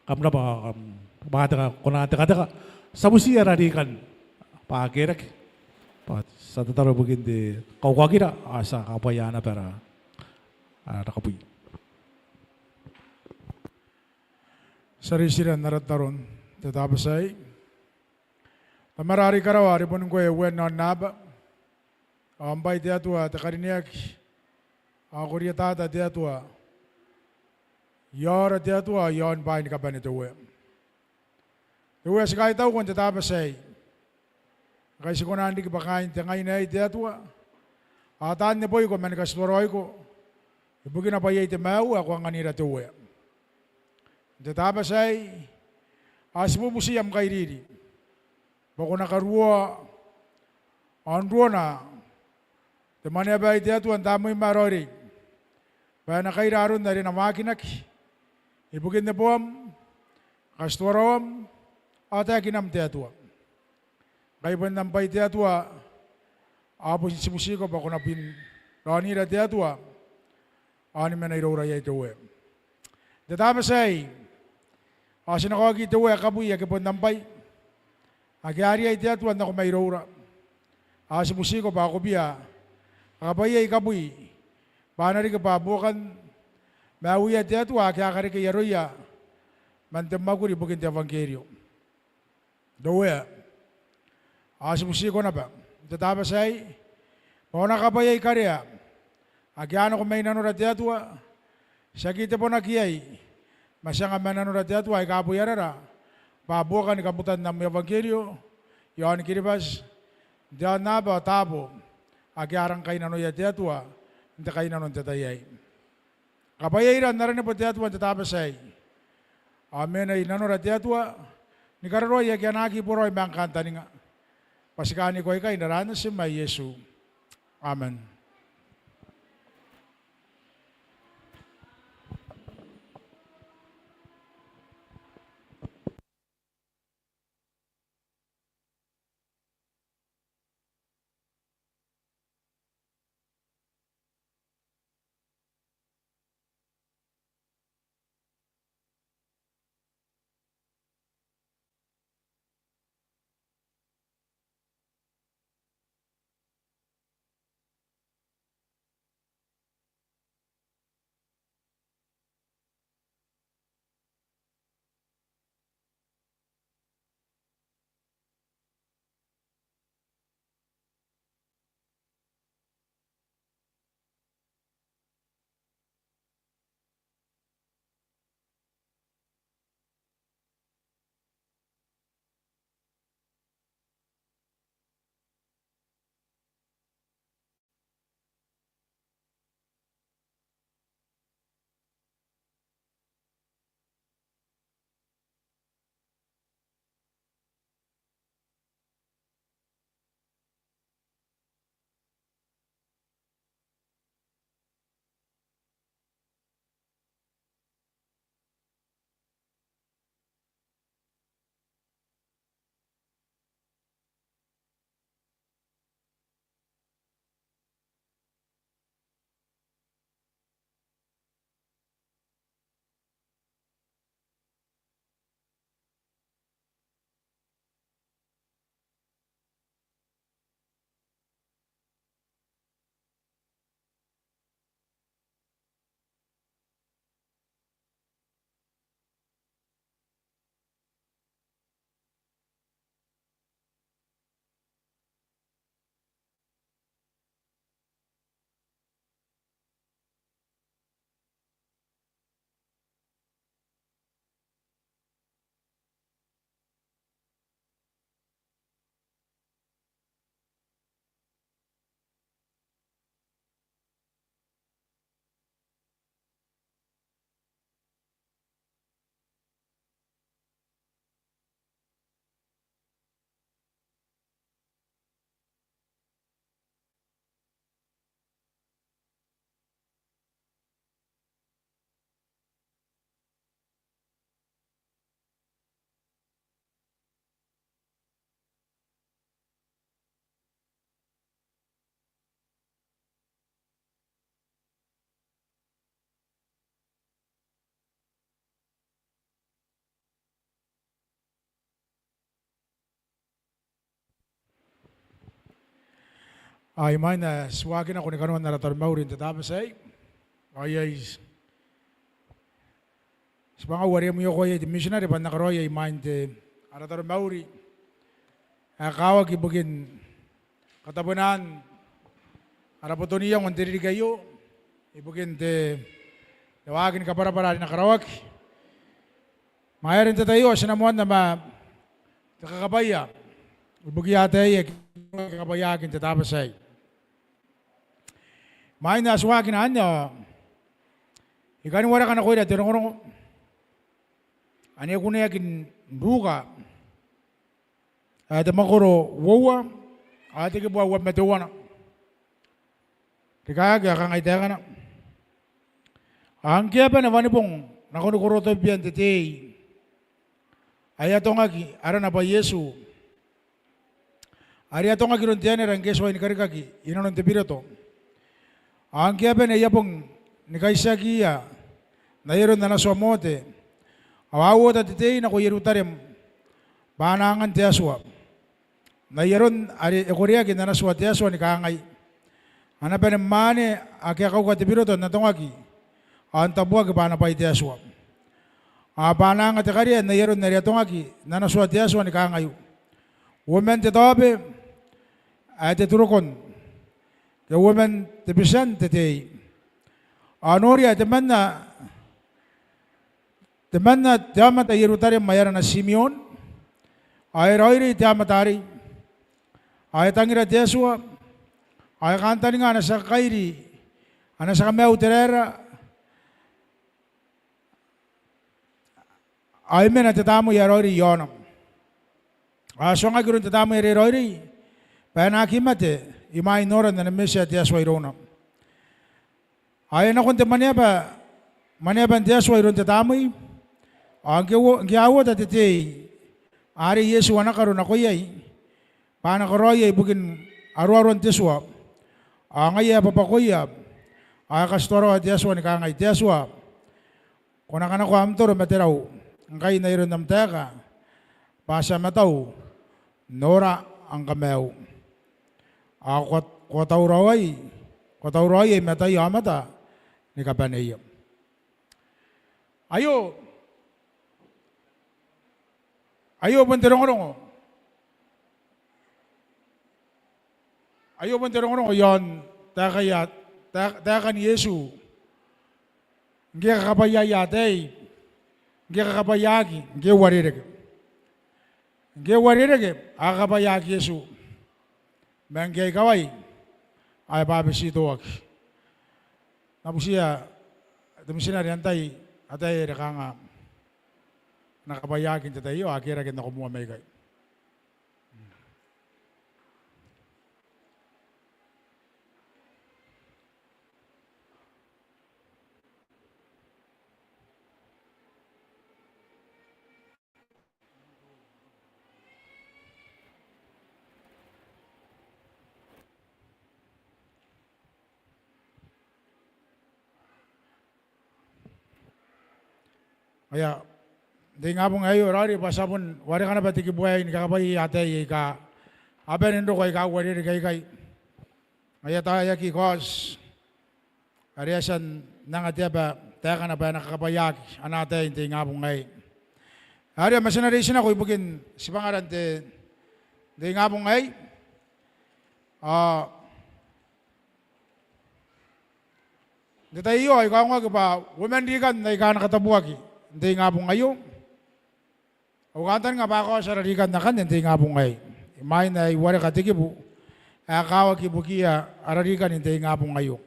kamna ba bata konate kada sabusi ararikan pagerak pa sa tataro bugindi kawakira asa kapayana para nakapuy. Sarisiran narataron tatapasay tamarari karawari pun ko ewen non naba ambay tiatua takariniak akuria tata tiatua yora tiatua yon bain kapan itu we sekali tahu kon tatapasay kay sikonan di kipakain tangay na tiatua atan ne boy ko man kastoroy ko ibugin apa yai temau ako ang anira tuwe tatapasay asmo musiyam kay riri bako nakarua andua na temani abay tiatua ang tamoy marori baya nakairaron na rin ang makinak ibugin na buwam kastorom at akinam tiatua kay bandampay tiatua apo si musiko bako na pin ranira tiatua ani manairora ya ito we tatapasay asinakawagi ito we kabuy akibandampay agyari ay tiatua na kumairora asi musiko bako biya akabay ay kabuy panari ka pabukan mauya tiatua akyakari ka yaroya mantemaguri bukin ti evangelio dowe asi musiko na ba tatapasay pauna kabay ay karya agyano ko may nanura tiatua sakita po nakiyay masyang mananura tiatua ay kabuyarara pabukan ni kabutan ng evangelio yon kiribas diyan na ba tabo agyarang kay nanoya tiatua hindi kay nanon tatayay kabayairan na rin po tiatua tatapasay amen ay nanura tiatua ni kararoy agyanagi puro ay bangkanta ni nga pasikani ko ay kay naranas si may Yesu. Amen. Ay man na swagin ako ni kanuan narator maurin tatapos ay. Ay Sebanga wari mo yo koy missionary pan nakaroy ay mind arator mauri. Akawa kibugin katabunan arapotoniya ng diri kayo ibugin te tawagin ka para nakarawak. Mayarin tayo sinamuan na kakabaya. Ibugi ate kakabaya kin tatapos ay. Main na swagin anya. Ikan wala ka na koy na tinong ani ko na yakin ruga. Ate makoro wowa ate ke buwa metuwana. Tikaga kang ite kana. Ang kaya pa naman pong nakunukuro to biyan tete. Ayato nga ki ara na ba Yesu. Ari ato nga kiruntiyan ang keso ay nikarikaki inanon te pirato. Ang kaya pa na iya pong nikaisa kiya na yeron na nasuamote. Awawo ta tete na ko yerutarem banangan te aswa. Na yeron ari ekoria ki na naswa te aswa ni kaangay. Ana pa mane akia kau ka te pirato na tongaki. Ang tabuwa ki bana pa ite aswa. Abanang at kariya na yeron na riyato nga ki na naswat yaswa ni kaangayo. Women te tobe ay te turukon. Ke women te bisan te te. Anoria te manna tiamat ay yerutari mayara na Simeon. Ay roiri tiamat ari. Ay tangira te yaswa. Ay kantani nga nasa kairi. Nasa kameo terera. Ay men at tatamu yarori yonam. So nga gurun tatamu yarori. Panakimate imay noran na mesya tiyaswa ironam. Ay na kunti maneba tiyaswa iron tatamu. Ang kiawo tatiti. Ari Yesu anakaron ako yay. Panakaroy ay bugin aruaron tiyaswa. Ang ay papakoyab. Ay kastoro at tiyaswa ni kangay tiyaswa. Kung nakanako amtoro materaw. Ang kayo na iron ng teka, pasa mataw, nora ang kameo. Ako kotaw raway ay matay amata ni kapanayam. Ayo puntirong-rong. Ayo puntirong-rong yon, teka ni Yesu. Hindi kakapayayatay. Nge kakabayagi, nge warirege, akabayagi Yesu. Mengge kawai, ay babisito wak. Tapos siya, tumisinari antay, atay rekanga, nakabayagin tayo, akiragin na kumuha may kay. Kaya, di nga pong ayo, rari, pasapon, wari ka na ba tikibuhay, nikakabay ate, ka, aben indo kay ka, wari kay. Kaya tayo kikos, ariasan, nang atya teka na ba nakakabayak, anate, hindi nga pong ay. Ari, masinarisin ako, ibugin, si pangaran, di nga pong ay, di tayo, ikaw nga ba, women di kan, na ikaw nakatabuwag, hindi nga pong ngayon. Ugatan nga ba ako sa rarikan na kan, hindi nga pong ngayon. Imay na iwari katikibu, akawag kibukia, ararikan, hindi nga pong ngayon.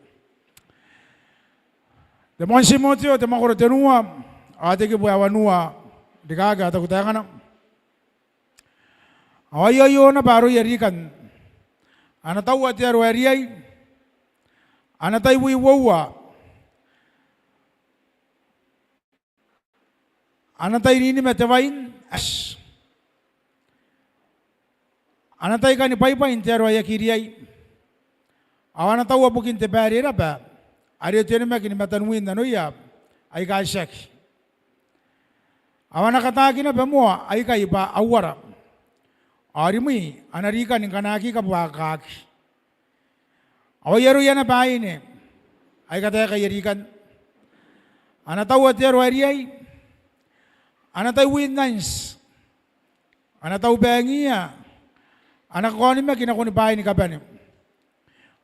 Demon si Motio, demon ko tenua, atikibu awanua, dikaga, takutaya ka na. Awayo na baro yarikan, anataw at yaro yariyay, anatay wiwawa, anatay nini matewain as anatay ka ni paypain tero ay kiriyay awan ataw abukin te barira ba ari tene mak ni matanwin na noya ay kasak awan nakatagi na ba mo ay kay ba awara ari mi anarika ni kanaki ka bakak Awayero yan na bahay ni. Ay kataya kayarikan. Anataw at yero ariyay. Anataw witness. Anataw bengiya. Anak ko ni ma kinakuni bahay ni kabanim.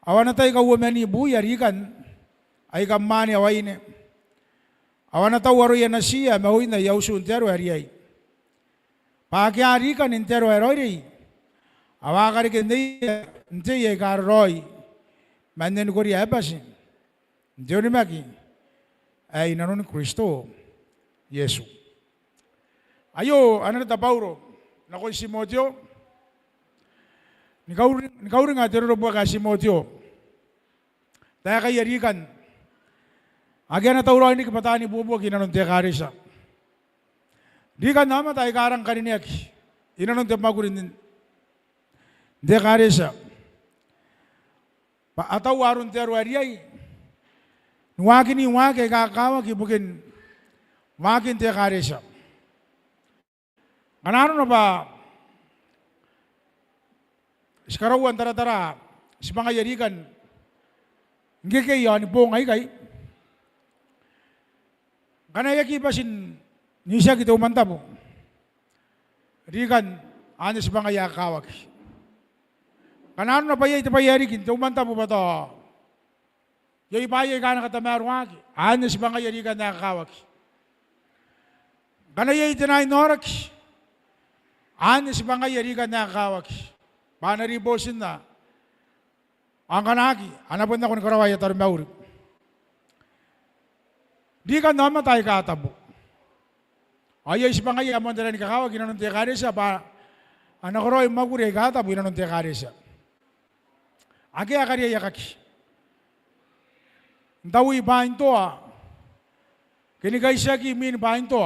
Awan natay kawuman ni buya rikan. Ay kamani away ni. Awan nataw waro yan na siya. Mahuin na yausun tero ariyay. Pakiarikan intero ariyay. Awakarikin hindi ye karoy. Manden ko riya basin. Hindi ni maki. Ay nanon Kristo. Yesu. Ayo, ano na Paulo? Nakoy si Timoteo. Nikaw rin nga, tiro po ka si Timoteo. Daya kayarikan. Agyan na tauro ni kapataan ni Bubo, ginanon te karisa. Di ka naman tayo karang kaniyak. Inanon te magurin din. Te karisa. Ataw warun tero ariyay. Nuwakin ni wake kakawag ibukin. Wakin te karisa. Kanano na ba? Iskarawan tara-tara. Si mga yarikan. Hindi kayo ni Bongay kay. Kanayaki pa sin nisa kita umanta mo. Rikan, anis mga yakawag. Kanano na ba yung itapayarikin? Umanta mo ba to? Yung ipayay ka na katamarwag. Anis mga yarikan na yakawag. Kanayay itinay norak. Anis mga yarikan na yakawag. Panaribosin na. Ang kanaki, anapon na ko ni karawaya tarumauri. Di ka naman tayo katabo. Ayay si mga yamon na rin kakawag, ginanong tayo karisa, anak ko rin maguri katabo, ginanong tayo karisa. Agi akari yakaki. Ndawi bahin to kinigay siya kimin bahin to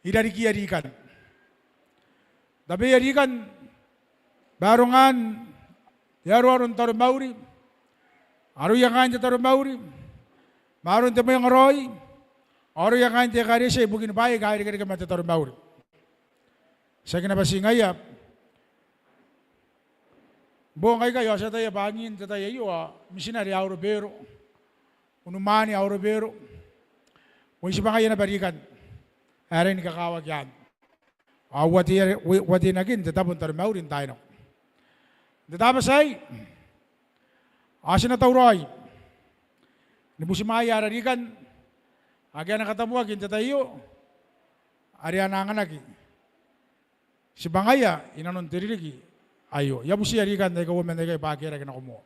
idari yarikan. Dabi yarikan, barongan, yaro aron tarumauri, aro yakan te tarumauri, maron te mayang roy, aro yakan te karisa ibukin bayi kaya kaya mate tarumauri. Sa kinabasingaya, buong kayo sa tayo bangin, sa tayo iyo, misinari aurobero, unumani aurobero, kung si mga yan na barikan, ay rin kakawag yan. Wati nagin, tatapon tarumauri tayo. Tapos ay, asin na tauroy. Nibusi maya rarikan, agyan na katamuag, hindi tayo, ariyan na anganagi. Si bangaya, inanon tiririgi, ayo. Yabusi arikan, na ikaw umen na ikaw, pakira ka na kumuha.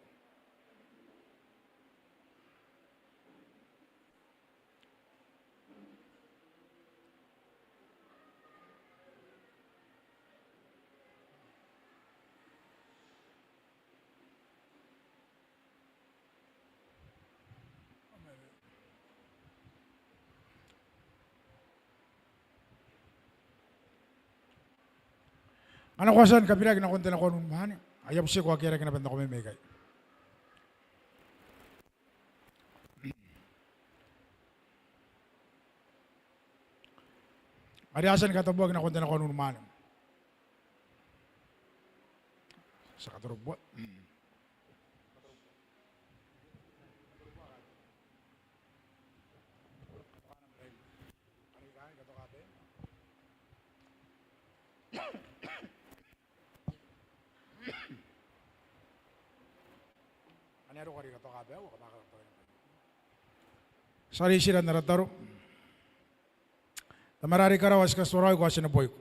Ano ko saan kapila kinakunti na ko nung mahani. Ayaw siya ko akira kinabanda ko may megay. Ariasan katabuag na kunti na ko nung mahani. Sa katurubot. Sari sila narataro. Tamarari karawas ka suray ko asin na boy ko.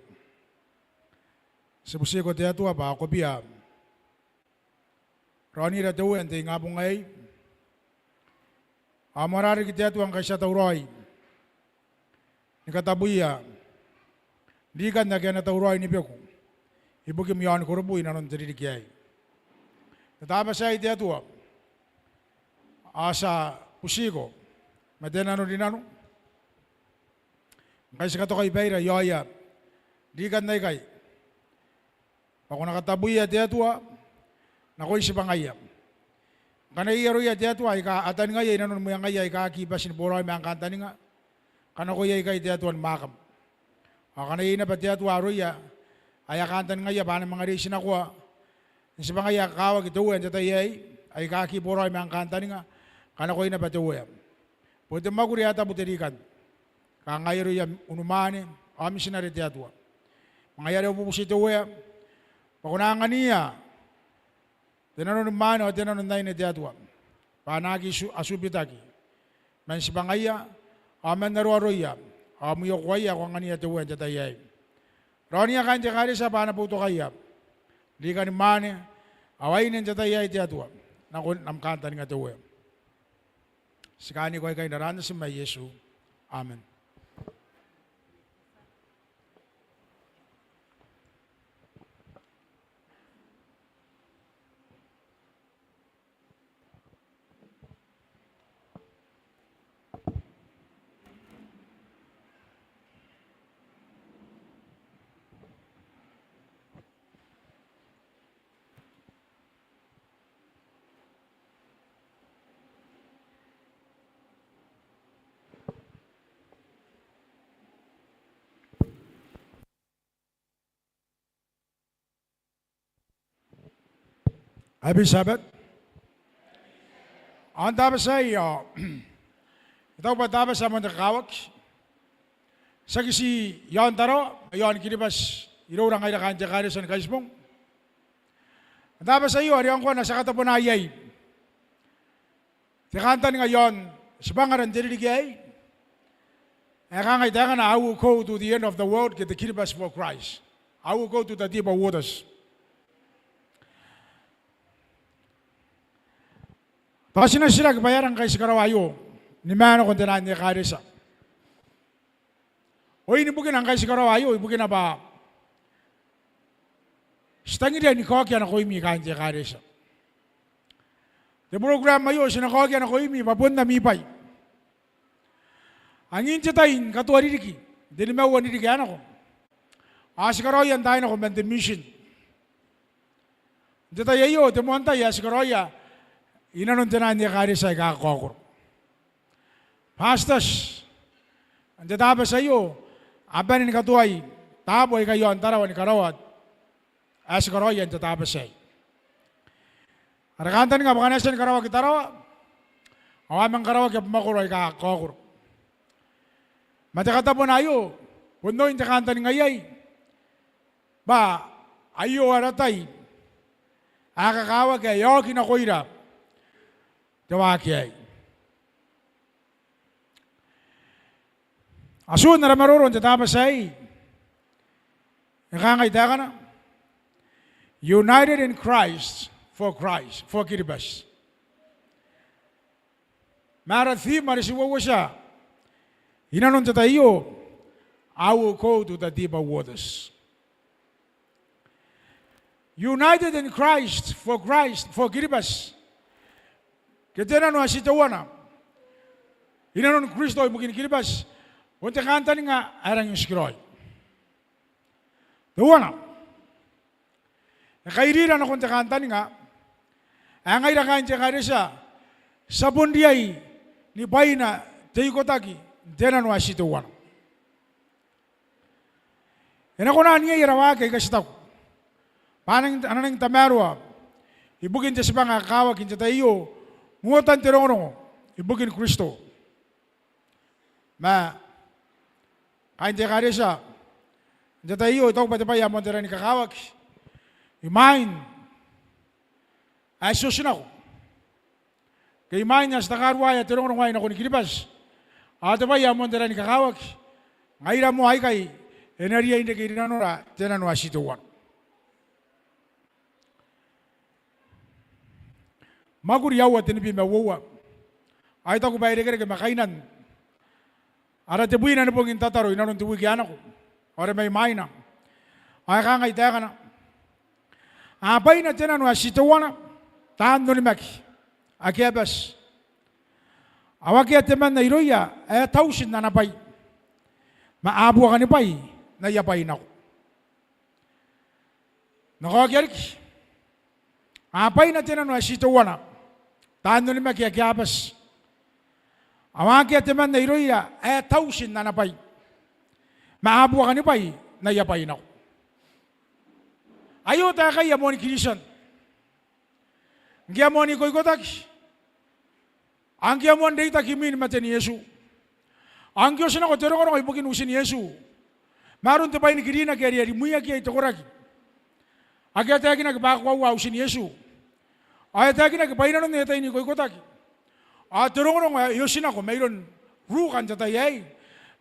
Sibusi ko tiya tuwa ba ako biya. Rani na tuwa, hindi nga pong ngay. Amarari ki tiya tuwa ang kaysya tauroy. Nikatabuya. Di ka na kaya na tauroy ni Beko. Ibukim yan Korobu, inanon tiririkiyay. Natama siya tiya tuwa. Asa pusiko. Madenano din ano. Kasi kato kay Beira, yoya. Di kan na ikay. Ako nakatabuya diya tuwa, nakoy si pangayam. Kanayaro ya diya tuwa, atan nga ya, inanon mo yung nga ya, ikakibasin buray may ang kanta ni nga. Kanako ya ikay diya tuwan makam. Kanay na ba diya tuwa roya, ay kantan nga ya, paano mga risin ako. Si pangaya kawag ito, yan sa tayo ay kakiporo ay mga kanta nga, kanakoy na batuwa. Pwede maguri ata buterikan. Kangayro yan unumane, amin sinarete atwa. Mangayari po si tuwa, pakunangan niya, tinanon mano at tinanon na inete atwa. Panagi asubitaki. Man si bangaya, aman naruaroya, amuyo kwaya kung nga niya tuwa jatayay. Ronia kan jakari sa pana puto kaya. Di ka ni mane, awainin jatayay tiatwa. Nakon namkanta nga tuwa. Sikani ko ay kay naranas si may Yesu. Amen. Happy Sabbath. Ang tapos ay, ito ba tapos sa mga kawak? Sa kisi yon taro, yon kinibas, irurang ay nakanjakari sa nakaismong. Ang tapos ay, ariyan ko na sa katapunayay. Tikantan ngayon, sa pangaran diriligay, ay kangay tayo na, I will go to the end of the world, get the kinibas for Christ. I will go to the deeper waters. Kasi na sila kabayaran kay Sikarawayo, ni Mano kung tinahan niya karisa. O inibugin ang kay Sikarawayo, ibugin na ba? Sitangi din ni Kokya na ko imi kain niya karisa. The program mayo, sinakokya na ko imi, mabunda mipay. Ang injitayin, katuwaririki, dilimawa niriki anak ko. Sikarawayan tayo na kumbente mission. Injitayayo, timuantay, Sikarawayan, inanon tinahan niya kari sa ikakakokor. Pastas, ang tatapa sa iyo, abanin katuay, taboy kayo ang tarawan ni karawat, as karoy ang tatapa sa iyo. Arakantan nga, baka nasa ni karawat kitarawa, awamang karawat kaya pumakuro ay kakakokor. Matakatapo na iyo, puno yung takantan ngayay, ba, ayo aratay, akakawag kayo, kinakoyrap, Tawakiyay. Asun na maroron sa tapasay. Nakangayta ka na. United in Christ, for Kiribati. Marathi, marisiwawa siya. Hinanon sa tayo, I will go to the deeper waters. United in Christ, for Kiribati. Kaya na asitawana. Inanon Kristo ay mungkin Kiribati. Unta kanta nga arang yung skroy. Tawana. Nakairira na kunta kanta nga. Ang ay rakain siya kaya siya. Sa bundiyay ni Bayna tayo kotaki. Dena no asitawana. Ina ko na niya irawag kay kasitaw. Panang anang tamarwa. Ibugin siya sa mga kawag kinsa tayo. Ngutan tirono, ibugin Kristo. Ma, kain tiya kari siya. Diyan tayo, ito pati pa yamon tira ni kakawag. Imain, ay susin ako. Kaya imain niya sa takarwaya, tirono ngayon ako ni Kiribati. At pa yamon tira ni kakawag. Ngayon mo ay kay, enerhiya hindi kayo rinanura, tinanwa situwan. Maguriyawa tinipi mawawa. Ay ito ko ba irigay makainan. Ara tibuin na pong intataro, inanon tibuin kaya ko. Ora may maina. Ay kangay tayo ka na. Abay na tinan wa situwana. Tahan no limaki. Akiabas. Awaki at teman na iroya, ay tausin na napay. Maabo ka ni pay, nayapay na ko. Nakakyarik. Abay na tinan wa situwana. Tahan lima kaya kiabas. Awaki at teman na iroya, ay tausin na napay. Maabo ka ni pay, nayapay na ko. Ayaw tayo kaya mo ni Christian. Ngiamon ikoikotaki. Angiamon deita kimin mateni Yesu. Angio sina ko terong ibukin usin Yesu. Marun te paini kirina keri ari muya ki itokoraki. Agi ataki na bakwa wa usin Yesu. Ay ataki na paina no neta ini ikoikotaki. A terong yosina ko mayron rukan tatayay.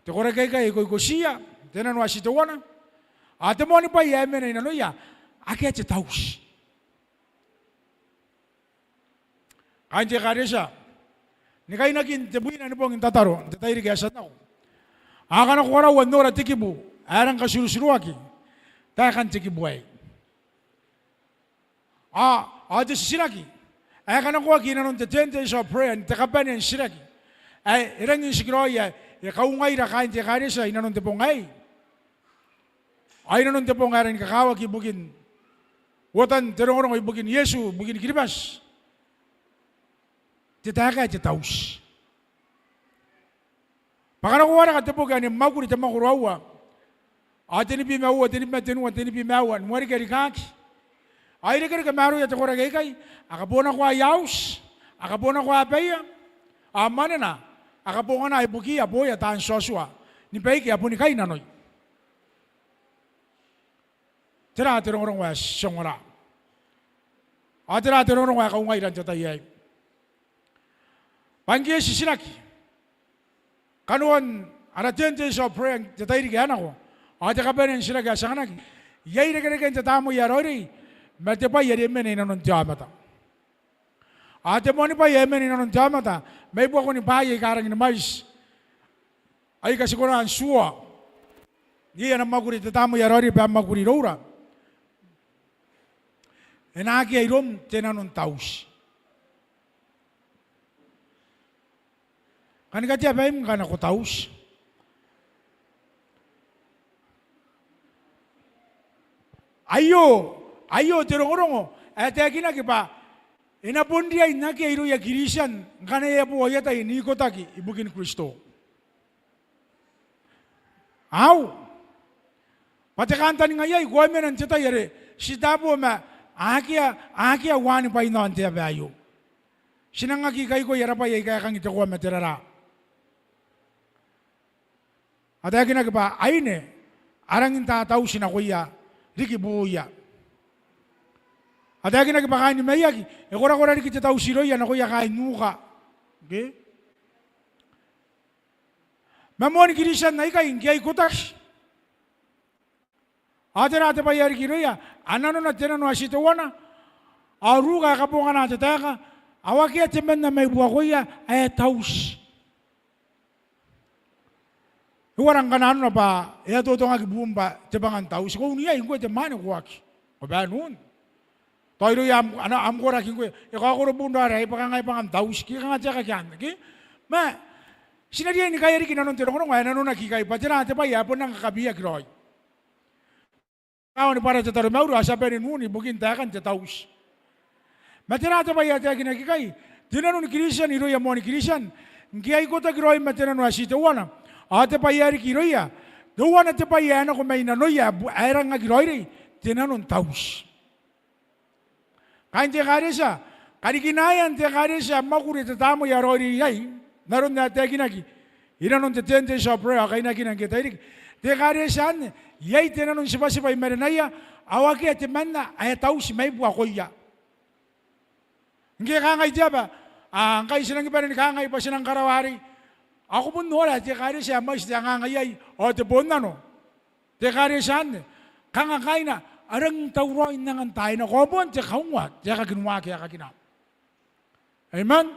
Tekoraki kay ikoikosia. Tenan wasitowana. Ate mo ni pa yemen na inanoya. Agi ate taus. Kanje karesa. Ni kay nakin tebuin ano pong tataro. Tatayri kaya sa tao. Aka na kuwara wanora tikibu. Arang kasurusuruaki. Takan tikibu ay. Ate sinaki. Aka na kuwa kinanon the 10 days of prayer. Takapan yan sinaki. Ay irang yung sikiroya. Ikaungay na kain te karesa. Inanon te pong ay. Ay nanon te pong aran kakawag ibugin. Watan terong ibugin Yesu. Bugin kiribas. Titaka iti taus. Pakana ko wala ka tepo gani maguri te makurawa. Ate ni pimawa, ate ni matenua, ate ni pimawa. Mwari kari kaki. Ay kari kamaru ya tekora kay. Akapona ko ayaus. Akapona ko apaya. Amane na. Akapona na ibuki aboya tan sosua. Ni paiki apuni kay nanoy. Tira terong wa songora. Atira terong wa kaungay dan tatayay. Panggiya si sinaki. Kanuan, ana 10 days of prayer, tatayri kaya na ko. Ate ka ba rin sila kaya sa kanak. Yay na kaya tatamo yarori. Mate pa yari men ina nun tiyamata. Ate mo ni pa yemen ina nun tiyamata. May buwa ko ni pa yay karang inamais. Ay kasi ko na ang suwa. Iya na maguri tatamo yarori pa maguri rora. Enaki ay rom tinanong taus. Kan kati apa im kan aku taus. Ayo terong-terong. Ate kina kipa. Inapun dia inaki iru ya Kirisian. Kana ya po ayata ini kotaki ibukin Kristo. Au. Pati kanta ni ngayay gua menan cita yare. Sitapo ma akia wani pa ino ante abayo. Sinangaki kay ko yara pa yay kaya kang ito ko materara. At ay ginagawa, ay ne, arangin tataw sinakuya, riki buya. At ay ginagawa kain ni Mayagi, kura-kura riki tataw siroya, nakuya kain muka. Okay? Mamoni kirisan na ikain, kaya ikutas. Ate pa yari kiroya, anano na tinano asitawana, aruga kapunga na tataka, awaki at timen na may buwakuya, ay taus. Warang kanano na pa, ito nga gibumba, tibangan tao. Siko niya, yung kwete mani kuwaki. O ba nun? Toiro yam, amkora king kwe, Korobu na rin, ipakangay pang tao, kaya nga tiya kakyan. Ma, sinadya ni kaya rin kinanon tirong kaya nanon nakikay pa, tirante pa yapon ng kakabiyak roy. Kawan ni para sa tarumauro, asabihin mo ni bugin takan sa taus. Matirante pa yata kinakikay, tinanon ni Kirisian, iroya mo ni Kirisian, kaya ikota kiroy matinanon asitawana. Ate pa yari kiroya. Doon ate pa yana kung may nanoya, ayrang nga kiroy, tinanon taus. Kain te karesa, karikinayan te karesa, makuri tatamo yarori yay, naroon na te kinaki. Inanon te 10 days of prayer, kay nakinang kita irik. Te karesan, yay tinanon sipa-sipa imarinaya, awaki ate manna, ay taus may buwa koya. Hindi kangay diya ba? Ang kayo sinang iba rin kangay pa sinang karawari. Ako pun wala, te kare siya mas te ngangayay, o te bon na no. Te kare siyan, kangakay na, arang tawroin na nga tayo na kobon, te kaungwat, te kaginwa kaya kagina. Amen?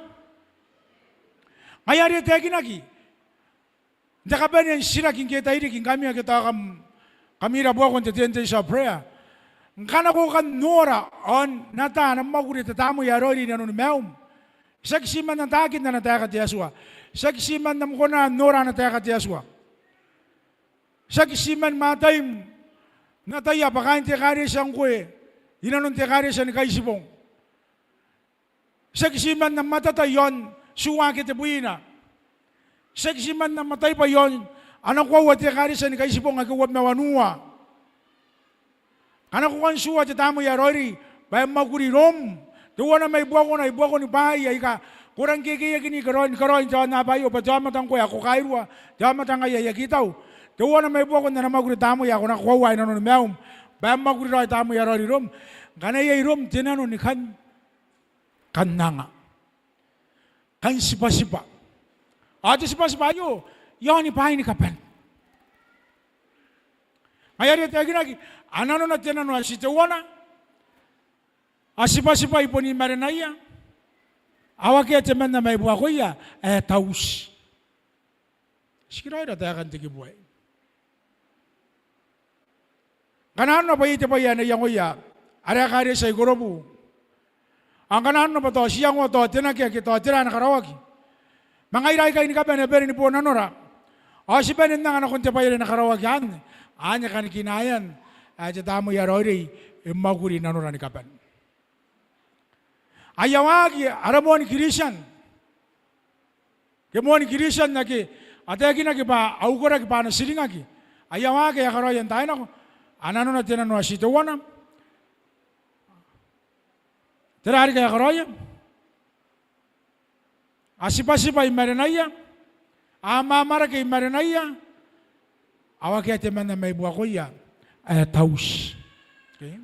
Kaya rin te ginagi. Te kaban yan sinaking kita iriking kami kita kami rabuwa kong te 10 days of prayer. Kana ko kan nora, on nata, namaguri tatamo yarori na nun meum. Saksiman ng takit na nataka ti Yasua. Saksiman nam ko na nora nataka ti Yasua. Saksiman matay nataya pakain ti kari siyang kwe. Inanon ti kari siya ni kaisibong. Saksiman nam matatay yon, suwakit ti buina. Saksiman nam matay pa yon, anong kwa ti kari siya ni kaisibong agawab na wanua. Anak ko kan suwa ti tamo yarori, bayang maguri rom, Tuwa na may buwa ko ni bahay, ay ka, kurang kikiya kini karoin, jawa na bayo, pa jawa matang ko, ako kairwa, jawa matang ay yakitaw. Tuwa na may buwa ko na namaguri tamo, ako na kuwa, ino no meum, bayam maguri ro tamo ya rori rom, ganay ay rom, tinano ni kan nanga, kan sipa. Ate sipa yo, yon ni pahay ni kapan. Ngayon ito lagi, anano na tinano si tuwa na, asipa ipo ni marinaya. Awak ya teman na may buwa ko ya, taus. Sikiray na tayo kan tiki buhay. Kanahan na ba ito pa yan na yang uya, arakari sa Korobu. Ang kanahan na ba to, siyang o to, tinakya kito, tira na karawaki. Mga iray kayo ni kapan, pero ni po nanora. O si panin na nga na kung tipa yan na karawaki yan. Anya kan kinayan, at tamo yarori, imaguri nanora ni kapan. Ayawagi, aramon Christian. Kemon Christian na ki, atagi na ki pa, augora ki pa na silingagi. Ayawagi, akaroyan tayo na ko. Anano na tinano asito wana. Terari kaya akaroyan. Asipa imarinaya. Amamara kay imarinaya. Awagi at yaman na may buwa ko ya. Taus. Okay?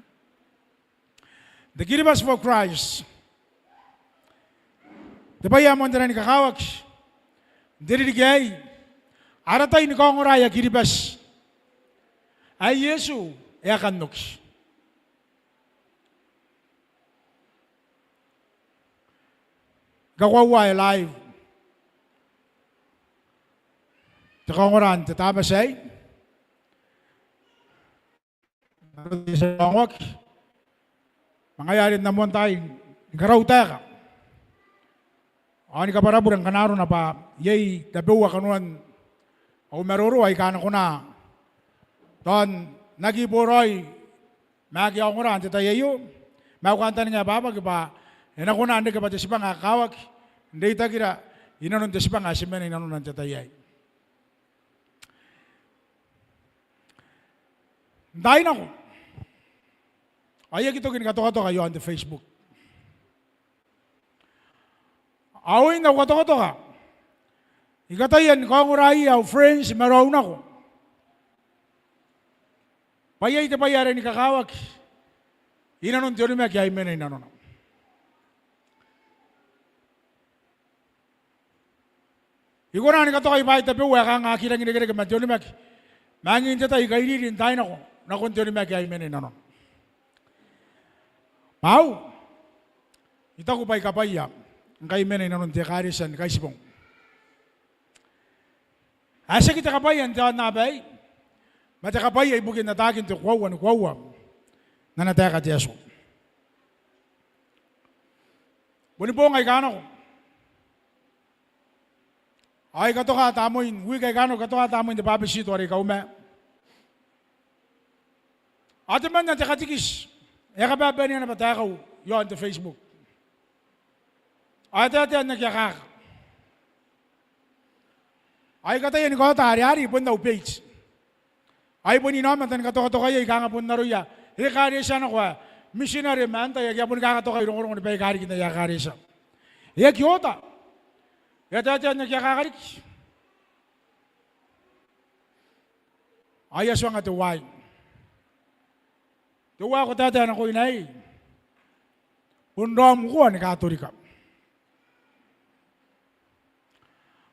The Kiribati for Christ. Diba ya mo ni kakawak? Diri digay. Aratay ni kongoraya Kiribati. Ay Yesu akan nuks. Gawawa live. Takongoran tatama say. Kongwak. Mangayarin na mo tayo. Garaw tayo. Ani ka paraburang kanaro na pa, yay, tabuwa kanuan, o maruro ay kanan ko na, ton, nagiboroy, magi ako ran, titayayo, maukanta nga babag pa, ina ko na, hindi ka pa tisipang akawag, hindi itakira, inanon tisipang asimen, inanon ang titayay. Dahil ako, ayag ito kinikato-kato kayo on the Facebook. Awin na kato-kato ka. Ikatayan, kung urahi, friends, maraw na ko. Payay te payare ni kakawak. Inanon tiyo ni kaya imena inanon. Igora ni kato kay bahay tapi uwa ka nga kirang inigere ka matiyo ni mek. Mangin jata ikairirin tayo na ko. Nakon tiyo ni kaya imena inanon. Pau. Ita ko pa'y kapaya. Ang kay imena inanon tiya karisan kay sipong. Asa kita kapayan tiya nabay. Mata kapaya ibugin na takin tiyo kwawan. Na nataya ka tiya so. Buni po ngay kano ko. Ay kato ka tamoin, hui kay kano kato ka tamoin di babisito ari kaume. Ate man na tikatikis. E kababa niya na patakaw yon sa Facebook. Ate nagyakak. Ay katayan ko hari-hari pun daw page. Ay pun inaman tan kato kayo ikanga pun naruya. Hikari siya na kwa. Missionary man tayo kaya pun kakato kayo rong ni paikari kita yakari siya. Iya kyota. Yata nagyakakarik. Ay aswa nga tuway. Tuwa ko tata na ko inay. Pundom ko ni Katolika.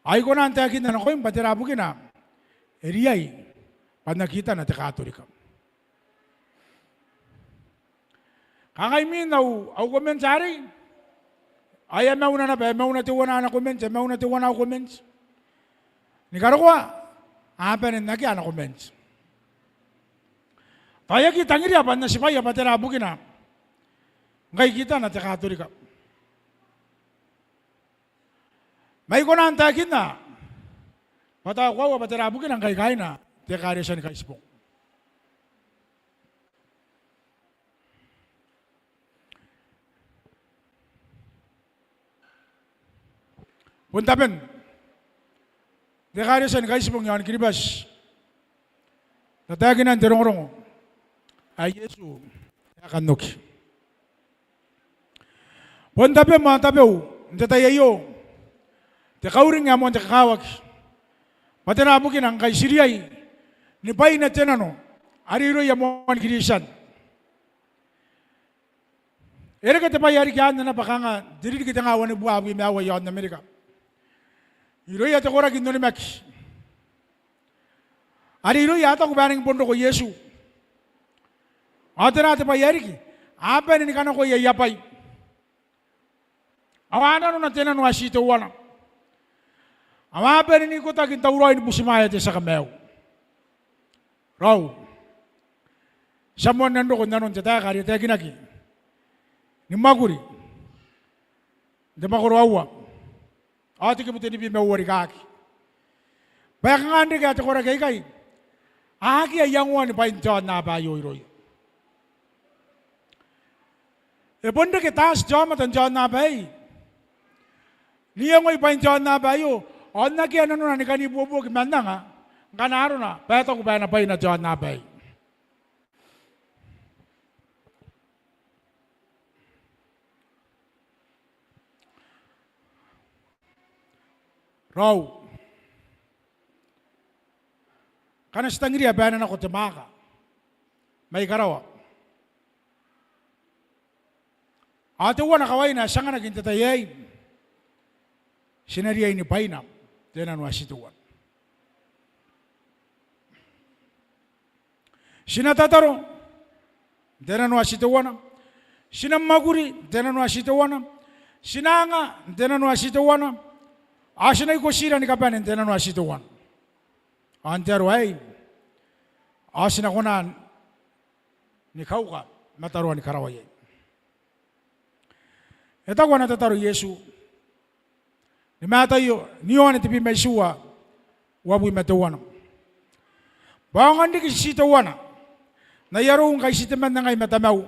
Ay ko na antakin na ko yung patirabu kina. Eriyay. Pag nakita na ti Katolika. Kakaimin na au komensari. Ay mauna na ba? Mauna tiwana na comments. Mauna tiwana na comments. Ni karukwa. Apanin na kaya na comments. Kaya kita ngiri apa na sipaya patirabu kina. Ngay kita na ti Katolika. May ko na antakin na. Patakwa patirabu kina kay kay na. Ti karisan kay spong. Puntapen. Ti karisan kay spong yan Kiribati. Natagin ang tirong-rong. Ay Yesu akan nuki. Pontape matapeu, ndatayayo. Te kauring amon te kawak. Patena bukin ang kay Siriay. Ni pay na tenano. Ariro yamon kirisan. Ere ka te pay ari kyan na pakanga. Diri kita ngawan ni buwa miawa yon na Amerika. Iro ya te kora kindo ni mek. Ariro ya ta kubaning pondo ko Yesu. Atena te pay ari ki. Apa ni kana ko yapay. Awana no na tenano asito wana. Ama pwede ni ko tagin tauroy ni busimaya te sa kameo. Raw. Samon nando ko nanon te ta kari te ginaki. Ni maguri. De maguro awa. Ati ke buti ni bi mewori kaki. Ba ngande ka te kora kai kai. Aki yang wan pa injon na ba yo roy. E bonde ke tas jama tan jon na ba. Niya ngoy pa injon na ba yo. Onna ki ano na ni kani bobo ki manda nga kanaro na peto ko ba na pay na John na bay. Raw. Kana stangiri abana na ko temaka. May karawa. Ate wana kawai na sanga nagintatayay. Sinariyay ni Painam. Tenan wasituan. Sinatataro, tenan wasituan. Sinamaguri, tenan wasituan. Sinanga, tenan wasituan. Asinay ko sira ni kapanin, tenan wasituan. Antero ay, asinakunan ni kauka, mataruan ni karaway. Ito ko natataro Yesu. Ni matayo, niyon iti pimaysuwa, wabuy matawana. Bangan di kisitawana, na yarong kay sitaman na ngay matamaw,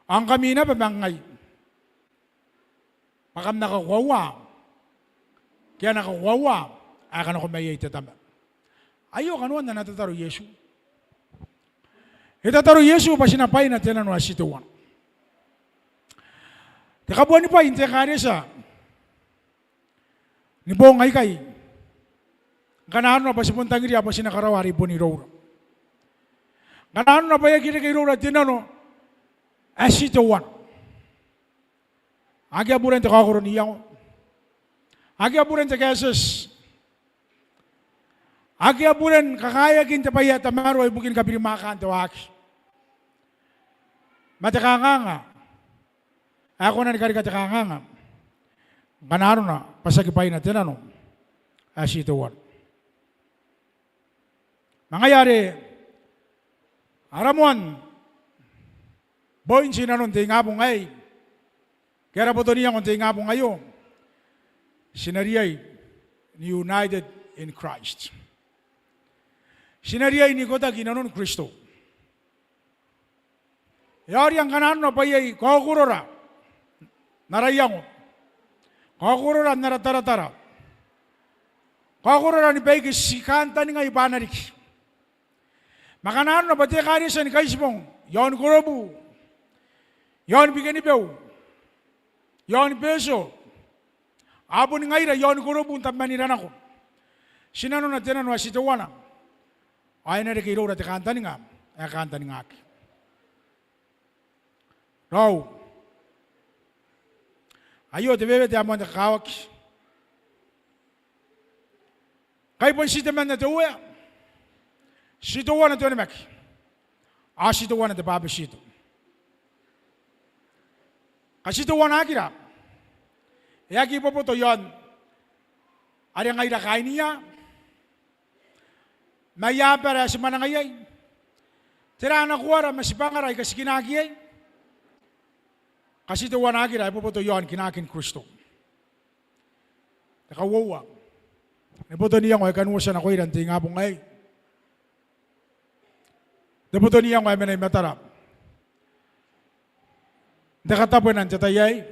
ang kami na pamangay. Makam nakakuwawa, kaya nakakuwawa, akan ako may itatama. Ayaw kanuan na natataro Yesu. Itataro Yesu pa sinapay na tinan wa situawan. Tekabuan ni pa, hindi kare sa, ni bongay kay kanano na pa si puntang iri apa sinakarawari po ni Rora kanano na pa yung kay Rora tinano asito wan agi aburen te kakuro niya agi aburen te keses agi aburen kakaya kin te paya tamaro ay bukin kapirimakan te waki matakanganga ako na ni karikatakanganga kanaro na pasagipay na tinano asituan. Mangyayari aramuan boin sinanon tingabong ay kaya po niya kung tingabong ayo sinariyay ni united in Christ. Sinariyay ni kota ginanon Kristo. Yari ang kanano na payay kakurora narayang kakurora naratara-tara. Kakurora ni Pegi sikanta ni nga ibanarik. Makanaan na pati kari sa ni Kaismong, yon Korobu, yon Bigenibew, yon Peso, abo ni ngaira yon Korobu untab maniran ako. Sinano na tinan wa sitawana. Ay na rin kayo na kanta ni nga, ay kanta ni nga aki. Raw, ayo, te bebe te amon te kawak. Kay pon sitaman na te uwe. Situwa na te onemek. Situwa na te babi sito. Kasituwa na akira. Yaki po po to yon. Ari ang ayra kain niya. Maya para si manangayay. Tira na kuwara masipangaray kasi kinakiyay. Kasi ito wanagin ay puputo yon kinakin Kristo. Nakawawa. Naputo niya ko ay kanuwasan ako ilan tingapong ay. Naputo niya ko ay manay matarap. Nakatapon ang tatayay.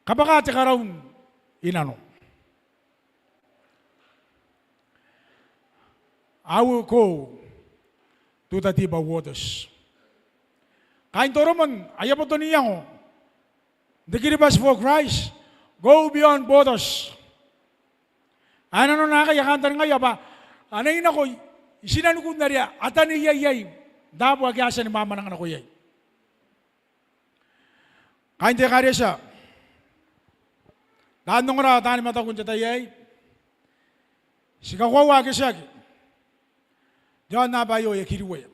Kabakati ka raw inano. I will go to the deeper waters. Kain toro man, ayaw po to niya ko. the Kiribati for Christ, go beyond borders. Ano na kaya kantan ngayon ba? Ano yun ako, sinanukod na rin, atan iyay, dapo agyasa ni mama ng anak ko yay. Kain te kare siya. Daan nung ra, tani mata kung yay. Sikawawa ke siya. Diyan na ba yung kiriwe?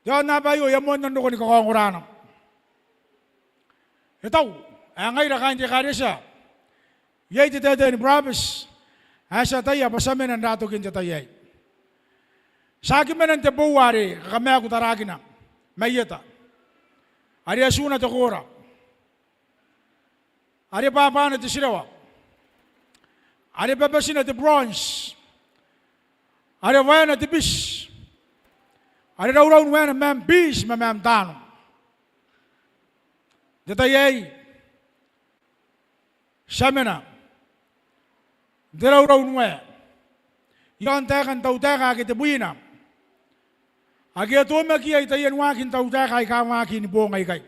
Diyan na ba yung yamon nando ko ni kakawangurana? Ito, ang ngayon kain te kare siya. Yay te te ni brabis. Asa tayo, pasamin ang dato kin tayo. Sa akin man ang tebuwari, kakamaya ko taragin na. Mayeta. Ari asuna te kora. Ari papa na te sirawa. Ari papasin na te bronze. Ari waya na te bis. Ari raw waya na ma'am bis, ma'am tano. Detayay. Samena. Deraw nuwe. Yon tekan tau teka kite buina. Agi atu maki ay tayan wakin tau teka ay kawaki ni bongay kay.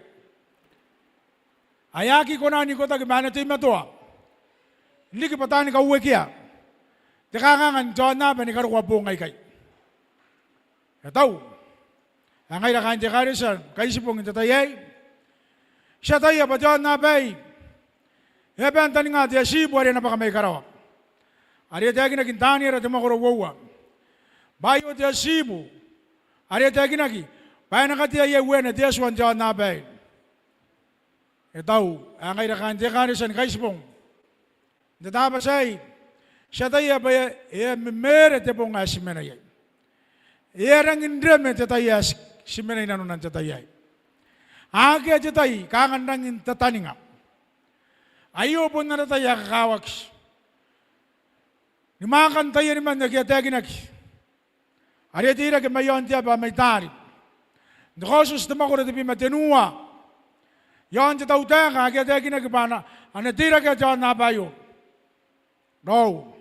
Ayaki ko na ni ko tagi bana ti matua. Hindi ki patani ka uwe kia. Teka ngan John na bani karwa bongay kay. Etaw. Angay na kan teka risan kay sipong tatayay. Siya tayo pa John na bay. Eben tani nga ti sibo ari na pa kamay karawa. Ari tagi na kintani ra tuma korowa. Bayo ti sibo. Ari tagi na ki. Bayo na kati ay uwe na ti aswan John na bay. Etaw, angay na kan teka risan kay sipong. Natapa say, siya tayo ba mere te pong asimenay. Ierang indreme te tayo simenay na nunan te tayo. Agi te tayo, kakandang tataninga. Ayaw po na tayo kakawaks. Nimakan tayo naman nagyateginak. Ari tira ke mayon tiya ba may tarip. Nikosus naman ko na tabi matinua. Yon te tau teka, nagyateginak ba na, anatira ke tiyan na bayo. No.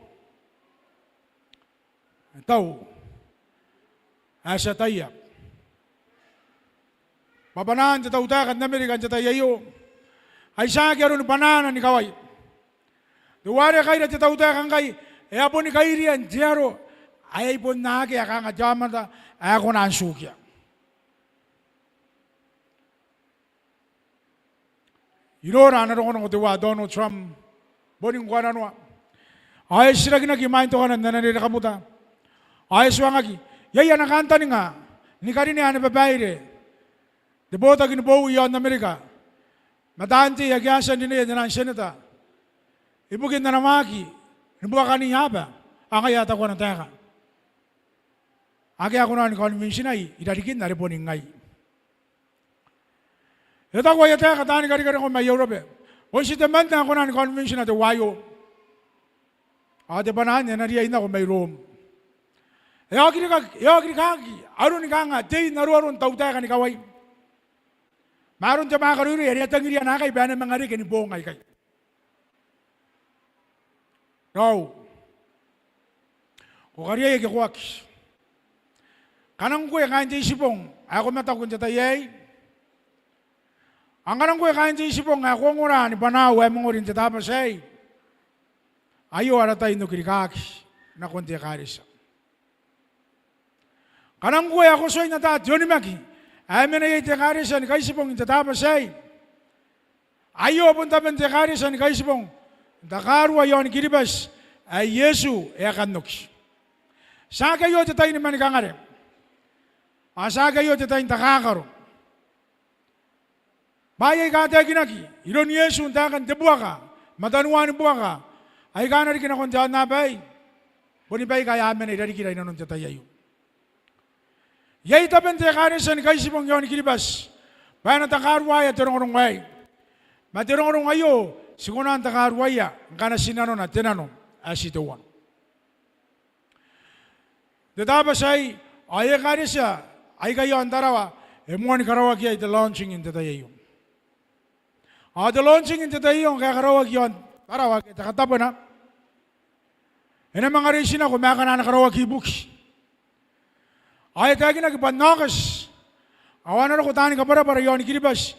Ito. Asa tayo. Babanahan sa tautakan na Amerikan sa tayo. Ay sa akin rin bananan ni kaway. Duwari kayo na sa tautakan kay. E apo ni kayo riyan. Diyaro. Ay po na kaya kang adyaman ta. Ay ako na ang sukya. Inora na rin ko ng utiwa Donald Trump. Boning ko na nwa. Ayos sila ginagimain to ka na nananirakamuta. Ayos wangagi. Yaya nakanta ni nga. Ni karini na babae re. Debota ginubawi yon na Amerika. Matanti yagyasan din niya ng senata. Ibugin na namaki. Nubuwa ka niya ba? Ang kayata ko ng teka. Agi ako na ni convention ay. Idarikin na rin po ngay. Ito ko yung teka. Tani kari-kari ko may Europe. O si teman na ako na ni convention na wayo. Ate banahan niya, nariyain ako may room. Yagri kaki, aron ni kanga, day naruaron tauta ka ni kaway. Maron sa mga karuri, yari atang iriyan na kay, bayan ng mga rin, kanibongay kay. No. Kung kariyay, kikuwaks. Kanang ko yung kain sa isipong, ako matakon sa tayay. Ang kanang ko yung kain sa isipong, ako ang ura, ni Panaw, ay mga rin sa tapas ay. Ayo aratay no kirikaks na konti karisa. Kanang kuya ako soy na tat yoni maki. Ay menayete karisa ni kaisipong itatapa say. Ayo punta men te karisa ni kaisipong. Dakarwa yon kiribas ay Yesu e kannoks. Sa kayo tatay ni man kangare. Asa kayo tatay takakaro. Bayay ka tayo ginaki. Iron Yesu takan tebuwa ka. Matanuan buwa ka. Ay ka na rin kinakondyan na bay. Punipay kaya amin ay rarikira inanong tatayayo. Yay tapen te karisan kaisipong yon kiribas. Bayan na takarwaya tirong way. Matirong ayo. Siguna ang takarwaya. Ang kanasinanon at tinanon. Asituan. Databas ay karisa. Ay kayo ang tarawa. Emuan karawag yay the launching in tatayayo. The launching in tatayayo. Kaya karawag yon. Tarawag kita katapa na. Ina mga resin ako, may ka na nakarawag hibuks. Ay tayo nagpanakas. Awan na ako tani ka para yon kiribas.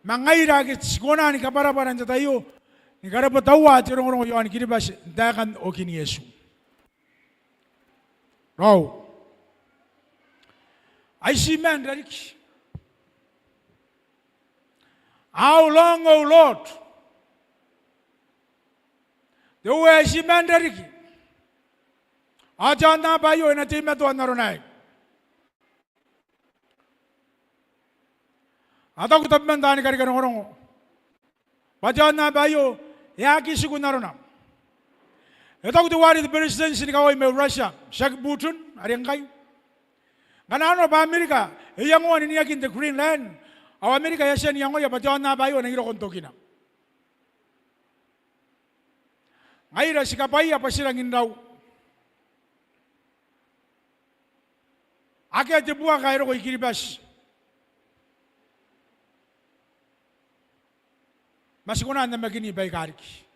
Mangaira ke sikona ni kaparaparan sa tayo. Ni karapatawa at yung yon Kiribati dakan o kin Yesu. Now, I see man Rick. How long, O Lord? The way I see man Rick. Ajan na bayo na team to naronay. Atau kita mandani kari kari orang. Bajan na bayo ya kisi ko narona. Ito ko tuwari the president ni kaway may Russia. Shag butun ari angkay. Ganano ba Amerika? Iyang mo niya kin the Greenland. Aw Amerika yasya niya ngo ya bajan na bayo nang iro kontokina. Ngaira sikapay apa silang indaw. Ake te buah kairo ko Kiribati. Mas kuna na magini bay kariki.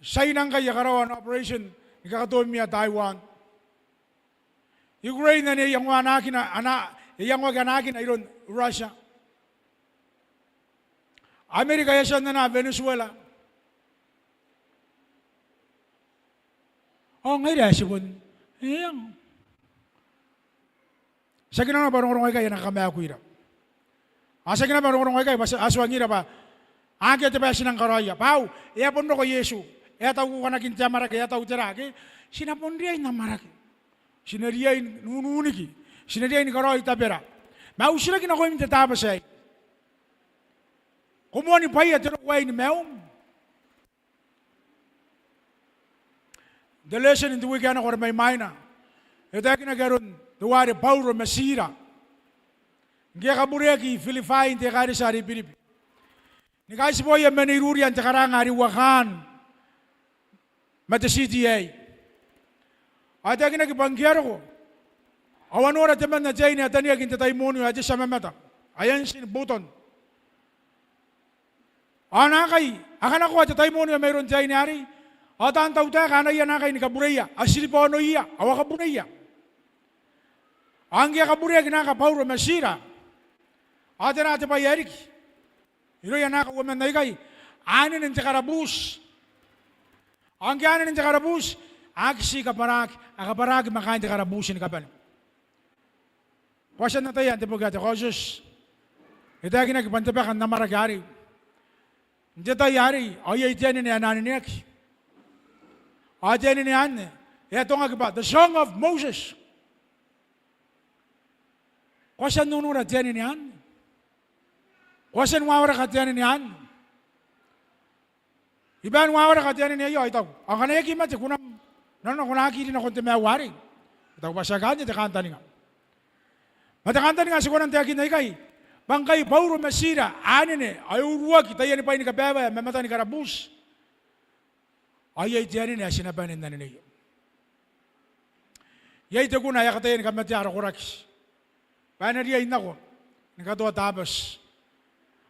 Say nang kaya karawan operation ikakatomiya Taiwan. Ukraine na yang wanakin yang waganakin iron Russia. Amerika yasan na Venezuela. Oh ngayon sibun. Iyang. Sa kinana ba rong kaya nakamaya ko ira. Asa kinana ba rong kaya basta aswangira ba. Age te ba sinang karaya. Pau, iya pondo ko Yesu. Iya tahu ko kanakin jamara kaya tahu terake. Sinapondria ina marake. Sinaria in nununiki. Sinaria in karaya tabera. Mau sila kinako imte taba say. Kumuani paya tero kwa ini meum. The lesson in the weekend or my mina. Ito ay kinagaroon, tuwari Paulo Masira. Hindi kabureki, Philippine, te kari sa Pilipi. Ni kasi po yung manirurian, te karang ariwakan. Mata SDA. At ay kinagibangyaro ko. Awan ora teman na jay ni atani akin tatay monyo at sa mamata. Ayan sin buton. Anakay, akan ako at tatay monyo mayroon jay ni ari. At ang tauta ka na yan nakay ni kaburaya. Asili po ano iya, awa kaburaya. Ang iya kaburaya kinaka Paulo Masira. At yan natin pa yarik. Iro yan nakawaman na ikay. Anin ng Jakarabus. Ang yanin ng Jakarabus. Aksi kaparak. Akaparak makain Jakarabusin kapan. Kwasan na tayo yan. Tipo gata. Kwasus. Ito yung kinakipantapakan na maragari. Hindi tayo yari. Ay dyan ni ananin niyak. Ayan niyan. Ito nga ba? The Song of Moses. Kwasan nunura dyan niyan. Kwasan wawara ka dyan niyan. Iban wawara ka dyan niyan. Ito. Ang kanayaki mati kunam. Nano kunakiri na konti may awari. Ito pasagan niya. Takanta niya. Matakanta niya. Siguro ng tiyakin na ikay. Bangkay Paulo Masira. Anin eh. Ayuruwa kita yan pa ini kababa. Mamata ni Karabus. Ayay tiyanin na sinabanin na niyo. Yay ito ko na yakatayin kamatiyara kuraks. Panariyain ako. Nagkatuwa tabas.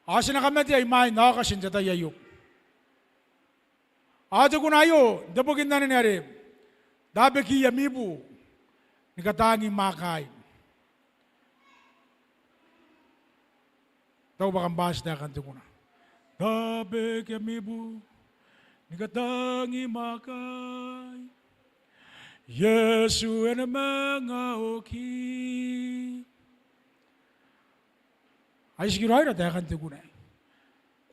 Asi na kamatiyay may nakakasin sa tayayo. Ito ko na yo. Dabugin na nangyari. Dabe ki yamibu. Nagkatanging makay. Ito ba kang bahas na kanto ko na. Dabe ki yamibu. Nikatangi makay Yesu na mga oki. Ay siguro ay rata kanti ko na.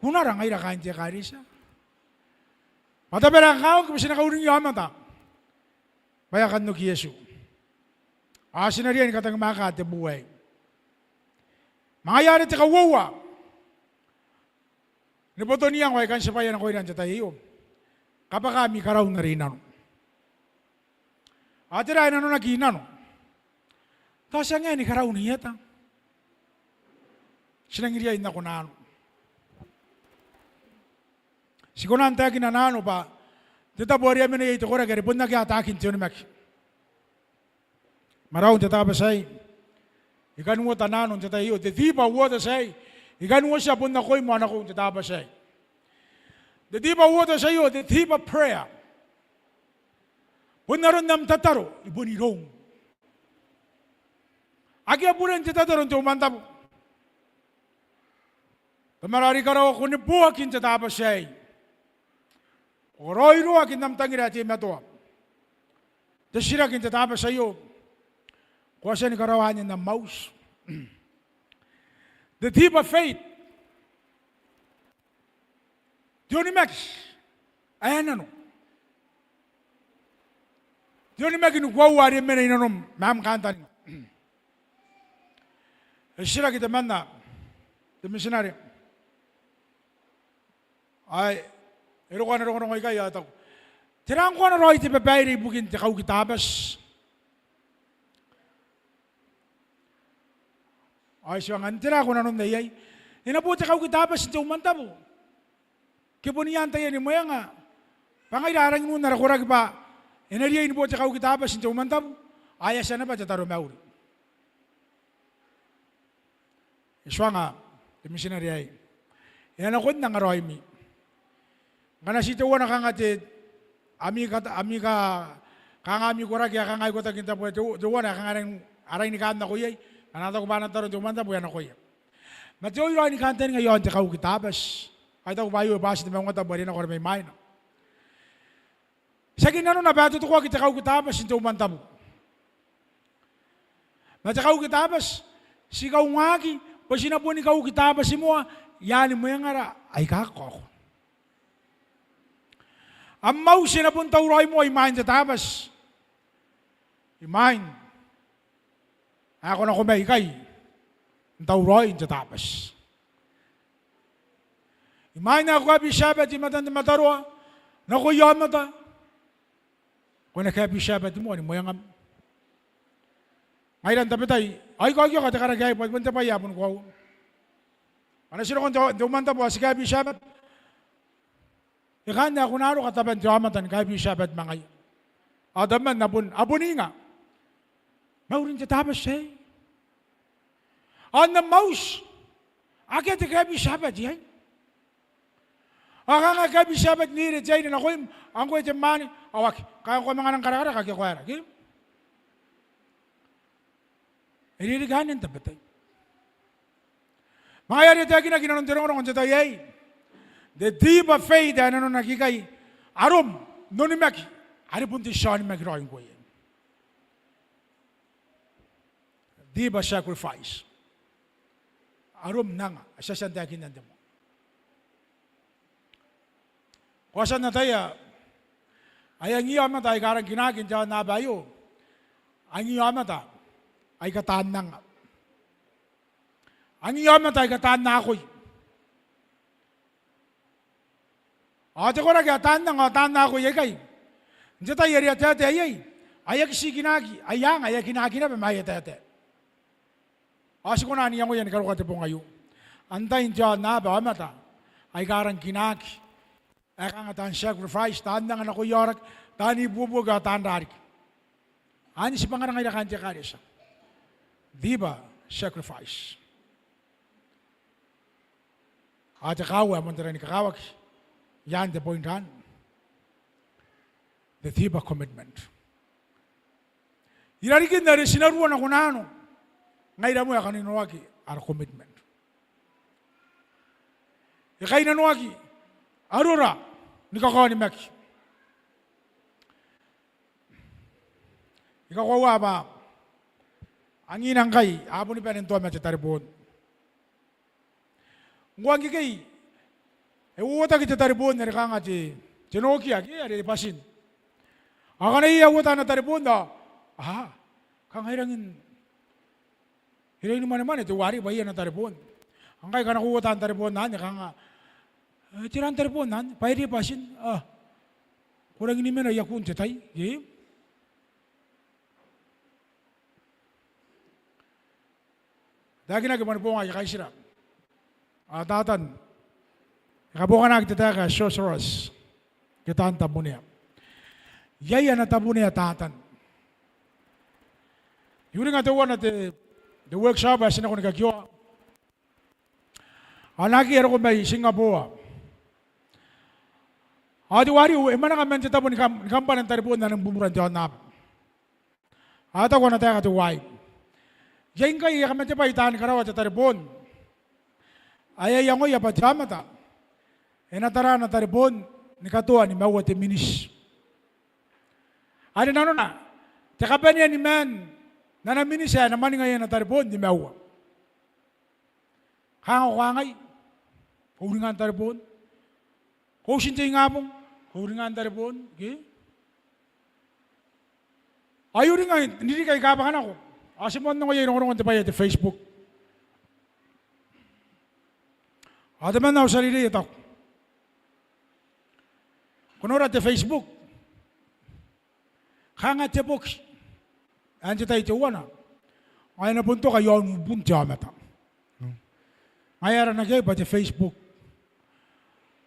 Kunarang ay rakanti kari siya. Mataberang kao kung sinakauring yaman ta. Bayakan no ki Yesu. Asin na riyan katang makate buhay. Mga yari ti kawawa. Nipoto niyang way kan siya pa yan ako ilan sa tayo. Kapag kami karaw na rin ano. At rin ano nagina no. Tapos nga ni karaw niya ta. Sinangiriyain na ko na ano. Siguro ang tayo kinanano pa. Dito po rin na ito ko na gari. Punta kaya atakin tiyo ni Mek. Maraw ang tatapa say. Ikan mo tananon sa tayo. Di pa wata say. Ikan mo siya punta ko'y mo anak ko ang tatapa say. The deep of water sa iyo, the deep of prayer. Kung naroon ng tataro, ibunirong. Aki apuren kita turun tu mantap. Tamarari karo kuni buah kin kita apa sih? Oroi ruah kin nam tangira ti metua. Desira kin kita apa sih yo? Kuasa ni karawannya nam maus. The deep of faith. Dioni max. Ayan ano. Dioni max inu kuau wari mena inanom mam kantan. Desira kita mana? The missionary. Ay, erokan kay atau. Tirang ko na roy ti babayri bukin ti kau kitabas. Ay siya ngantira ko na nung nayay. Inabuti kau kitabas iti umanta mo. Kipuniyan tayo ni mo nga. Pangailarang mo narakurag pa. Inariya inabuti kau kitabas iti umanta mo. Ayas na ba tataro mauri. Iswa nga. Ti missionary ay. Inanakot na nga roy mi. Ngana sito wana kangatid, ami ko ragi kangay ko taginta po wana kangarang aray ni kanta ko yay, kanata ko ba nang taron tumanta po yan ako yay. Matyo yung ni kanta ngayon, tikaw kitabas, kahit ako bayo basit na mga tabarin ako may main. Sa ginano na bato ko kitikaw kitabas, hindi umanta mo. Matikaw kitabas, sigaw ngaki, pasina po ni kaw kitabas mo, yan mo yung ara, ay kako ako. Ang mau sinapunta uray mo, imahin sa tabas. Imahin. Ako na kumaykay. Ang tauroy sa tabas. Imahin na ako kapi Sabbath, imatan na matarwa. Nakuyaw mata. Kung nakapi Sabbath mo, ano mo yung ngayon tapi tayo, ay kagyo ka, takaragay, pagpunta pa yapon ko. Ano sila kung dumanta po, si kapi Sabbath? Ikan na kunaro kataban jamatan kabi Sabbath mangay. Adaman nabun abuni nga. Maurin sa tabas eh. On the mouse. Akit kabi Sabbath yan. Aka nga kabi Sabbath ni Rejay na ko ang ko mani awak kaya ko mga nang karakara kaya ko ara. Iririganin tabatay. Mga yari tayo ginaginan ng tirong sa tayo. The deep of faith na ano nakikay arum nonimak ari punti siya ni magrawin ko yan. Deep of sacrifice. Arum nanga asasandakin nanda mo. Kuwasan na tayo ay ang iyama tayo karang kinagin siya nabayo. Ang iyama tayo ay kataan nanga. Ang iyama tayo kataan na ako'y. Ate ko nagatan na ako yagay. Hindi tayo yari at yate ayay. Ayak si ginagi. Ayang ayak ginagi na pamayat yate. Asi ko na niyang ko yan karukate po ngayon. Antayin siya na ba mata. Ay karang ginagi. Ay kangatan sacrifice. Taan na nga na ko yorak. Taan ibubuga taan rarik. Ani si pangarang ay nakanti kari siya. Diba sacrifice. Ate kawa mo tira ni kakawak. Yan the point on. The theme of commitment. Irarikin na rin sinaruan ako na ano. Ngayon mo yung kaninawagi, our commitment. Ikay nanawagi, arura, nikakawa ni Maki. Ikakawa ba, ang inang kay, abo ni Penento at Taribon. Nguwagi kay, uwata kita taribon na rikang at tinoki agi ari pasin. Aka na iya uwata na taribon na kang hirangin naman ito wari ba iya na taribon. Ang kay ka nakuwata ang taribon na kang tirang taribon na payri pasin kurang ini mena yakun cetay game. Dagi na gaman po nga kay sira. Tatan kabukan na kita ka sorcerers. Kita ang tabo niya. Yaya na tabo niya tatan. Yun nga tawa na the workshop as na ko nagkakyo. Anaki ko may Singapore. Adi wari emana ka men tabo ni kampan ng taribon na ng bumuran diyan na. Ata ko na tayo ka to wife. Yang kaya kami tiba itan karawa tataribon. Ay yang oya pa jamata. Enatara na taribon ni katua ni mawa te minis. Ada nano na. Tekapanya ni man na minis ya naman ngayon na taribon ni mawa. Kangay. Huringan taribon. Kung sinti nga mong huringan taribon. Okay? Ayun nga, hindi kayo kapakan ako. Asimon nung ngayon nung pa sa Facebook. Ada man na sarili ito. Kunora sa Facebook. Hangat sa books. Andiyo tayo tiwan na. Ngayon na punto kayo ang bunti amata. Ngayon na kayo pa sa Facebook.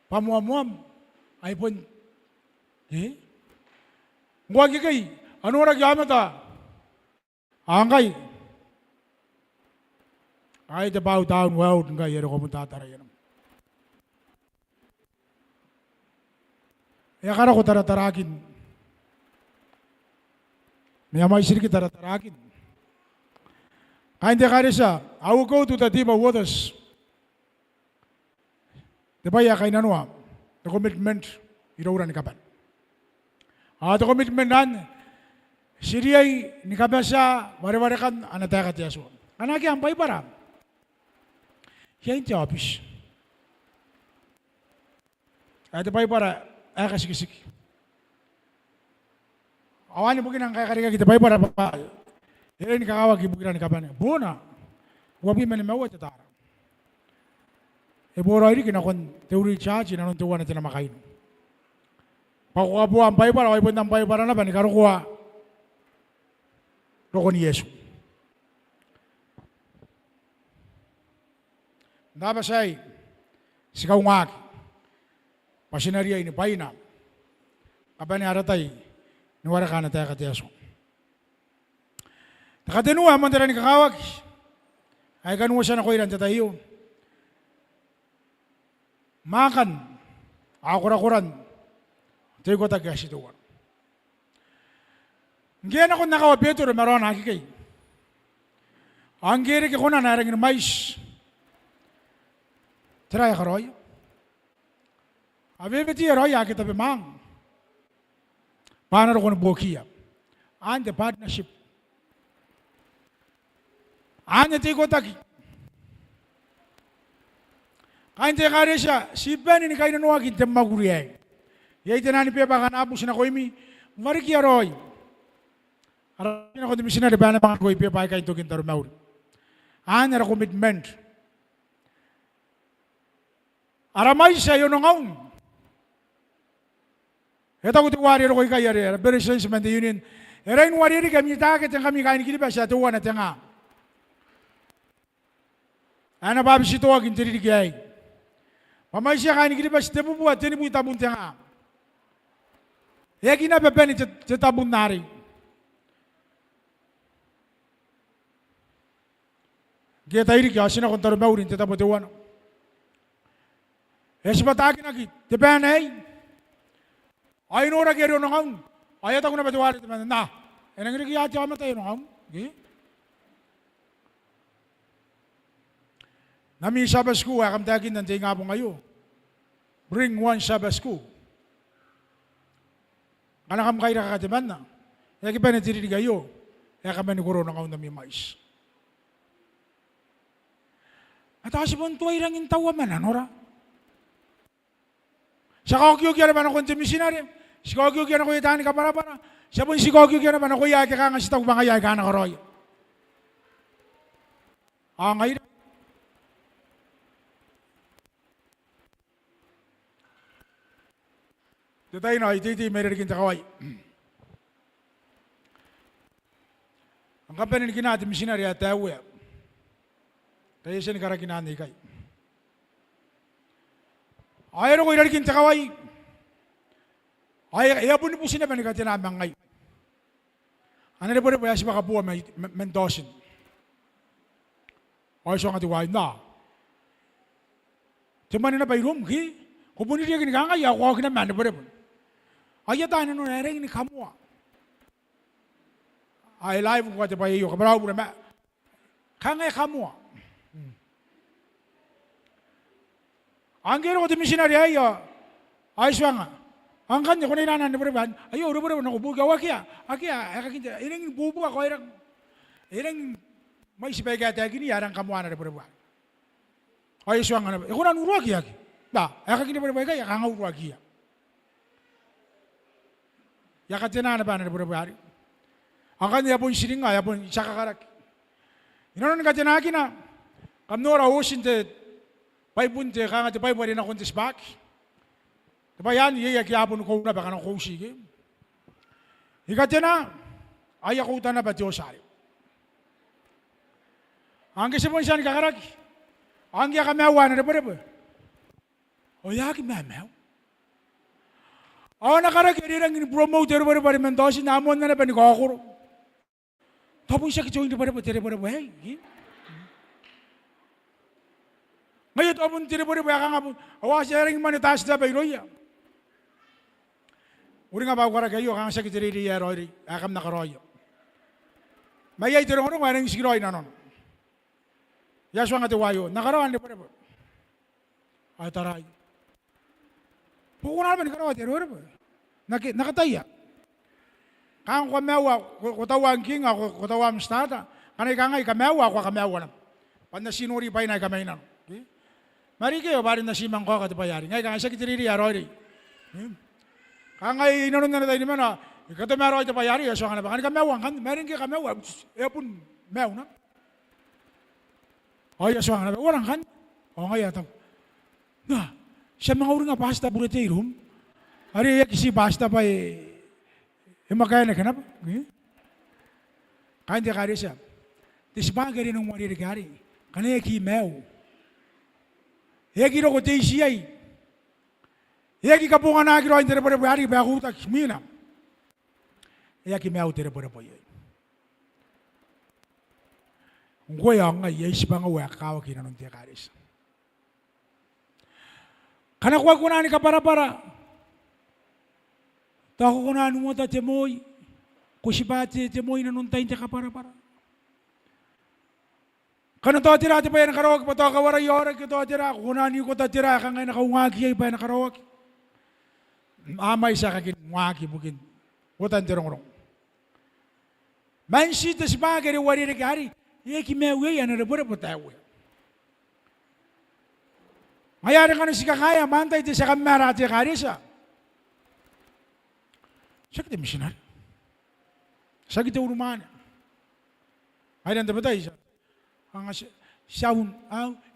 Pamuamuam. Ay pun. Eh? Nguwagi kayo. Ano oras amata? Angay. Ay the bow down world nga yero ko mutatara yan. Ya kara ko taratarakin. May amay sirki taratarakin. Kain de kare siya, I will go to the deep waters. Diba ya kay nanwa, the commitment, irawuran ni kapan. The commitment nan, Siriyay ni kabasa wari-wari kan anataka tiyaso. Anaki ang para. Siya yung office. At para kasik-kisik. Awan ni bukin ang kakariga kita para pa. Yan ni kakawag ibukin ni kapan. Buna. Wabi man ni mawat tatara. Boro ini kinakon teori charge nanon tuwan natin na makain. Pakuha ang para, ay pun ang para na ba ni karukuha. Roko ni Yesu. Nabasay, sikaw ngak, pasinariya ini paina, kaba ni aratay, niwara ka na tayo kati Yesu. Nakatinua, mandara ni kakawag, ay kanuwa siya na ko ilan tayo. Makan, akura-kuran, tayo ko tagasituan. Ngayon ako nakawabeto rin maroon nakikay. Ang giri ko na narangin mais. Tira ya karoy. Abibiti ya roy akita bimang. Paano ko na bokiya. And the partnership. Anya tiko taki. Kain te kare siya. Si Ben ini kain nanuagin temaguriyay. Yay tinani pe bakan abus na ko imi. Mariki ya roy. Araw na ko din sinari ba na mga ko ipipay kayo ito kintar maul. Ano na commitment. Aramay siya yun ng aun. Ito ko tiwari ko kayo rin. Very sensement union. Era yung wari rin kami takit yung kami kain kiniba siya tuwa na tinga. Ano ba bisito wag intiri kaya. Pamay siya kain kiniba siya bubuhat tinibu itabun tinga. Yagi na beben ito tabun nari. Kita iri kaya sina kontar maurin teta botewan. Esbatagi nagi tepan ay. Ay nora kero nangam. Ay ata ko na botewan tepan na. Enang iri kaya chama tayo nangam. Gi. Nami Sabbath school akam tagin nan tinga po ngayo. Bring one Sabbath school. Kanakam kay rakatiman na. Yagi pa na tiri kayo. Yakam ni corona ngam nami mais. At kasi po ito ay langin tawa man, anora? Sa kakyugyan naman ako yung missionary. Sa kakyugyan ako yung tani ka para. Sa po yung kakyugyan naman ako yung ka nga sitag mga yay ka na karoy. Ngayon. Ito tayo na, iti meron rin kaway. Ang kapanin kinati missionary at tayo ya. Tayo siya ni karakinan ni kay. Ayaw ko ilalikin sa kaway. Ayaw po ni po sinabi ni katinamang ngay. Ano na po na po yung si makabuha mendosin. Ayaw siya nga tiwain na. Timan na ba yung room, ki? Kung po nila kinakangay, ako kinaman na po na po. Ayaw tayo na nung naring ni kamua. Ay live ko kati pa iyo, kamaraw po na Kangay kamua. Angkero ko di missionary ayo. Aiswanga. Angkan niya kung inanan ni Baraban, ayo uro nakubuga wakia. Akia, akakinta, ilang bubu ako ilang may sipagay tayo gini yarang kamuana ni Baraban. Aiswanga na. Iko na nuruagi aki. Ba, akakinta Baraban kaya kanga uruagi. Yakatina na ba na Baraban? Angkan niya po sininga, ya po sakakarak. Inonon ka tinaki na. Kamnora usinte paibunte kanga ti paibari na kontis bak. Diba yan, iya kiapon ko na baka ng kusige. Ikatya na, ayakutan na ba Diyosari. Ang kasi mo siya nikakarag, ang iya kamawa na ba? O yaki mamaw. O nakarag, irirang in-promote na ba Mendoza, namon na ba ni Kokoro. Tapos siya kichoy na ba hey. Ngayon, tapon tira ba kang apon, awa siya rin manitas na ba iroya. Uri nga ba ko kayo kang secretary di Roy akam nakaroyo. Mayay tiro ngono ngayong sigiroy nanon. Yaswa nga tiwayo nakarawan di pa. Ay taray. Buko na naman karawan tiro ba. Nakataya. Kang kamawa ko tawang king ako ko tawang stata. Kanay kangay kamawa ko kamawa na. Panda sinuri pa inay kamay na. Mari kayo barin na simang ko katapayari. Ngay kang secretary di Roy. Kangay inanon na tayo naman na, ikaw meron ito pa yari, yaso ka na ba? Kani kamewang kan, meron kayo kamewang, pun mew na. O yaso ka na ba? Walang kan. O nga yata. Na, siya mga uri nga pasta burete irum. Ari kisi pasta pa makaya na ka na ba? Kaya hindi kari siya. Tisbagari nung maririgari. Kani ki mew. Eki ro ko te siyay. Eki kapungan na kiro hindi rin hari ba ako tak mina. Eki may auto rin po yun. Ngwe ang nga yes pa nga wak kawa kina nung tiya karis. Kanakuha ko na ni kapara-para. Tako ko na mo ta temoy. Kusibati temoy na nung tayo tiya kapara-para. Kana to tira ti pa yan karawag pa to kawaray yorag to tira. Kunani ko ta tira kangay nakaungagi ay pa yan karawag. Amay sa kakin waki mungkin wutan terong-rong. Mansi tas bagari wari negari, ye ki mewe ya na rebore potawe. Mayari kan si kakaya mantay ti sa kamera ti karisa. Sakit missionar. Sakit uruman. Ay nanda batay siya. Ang saun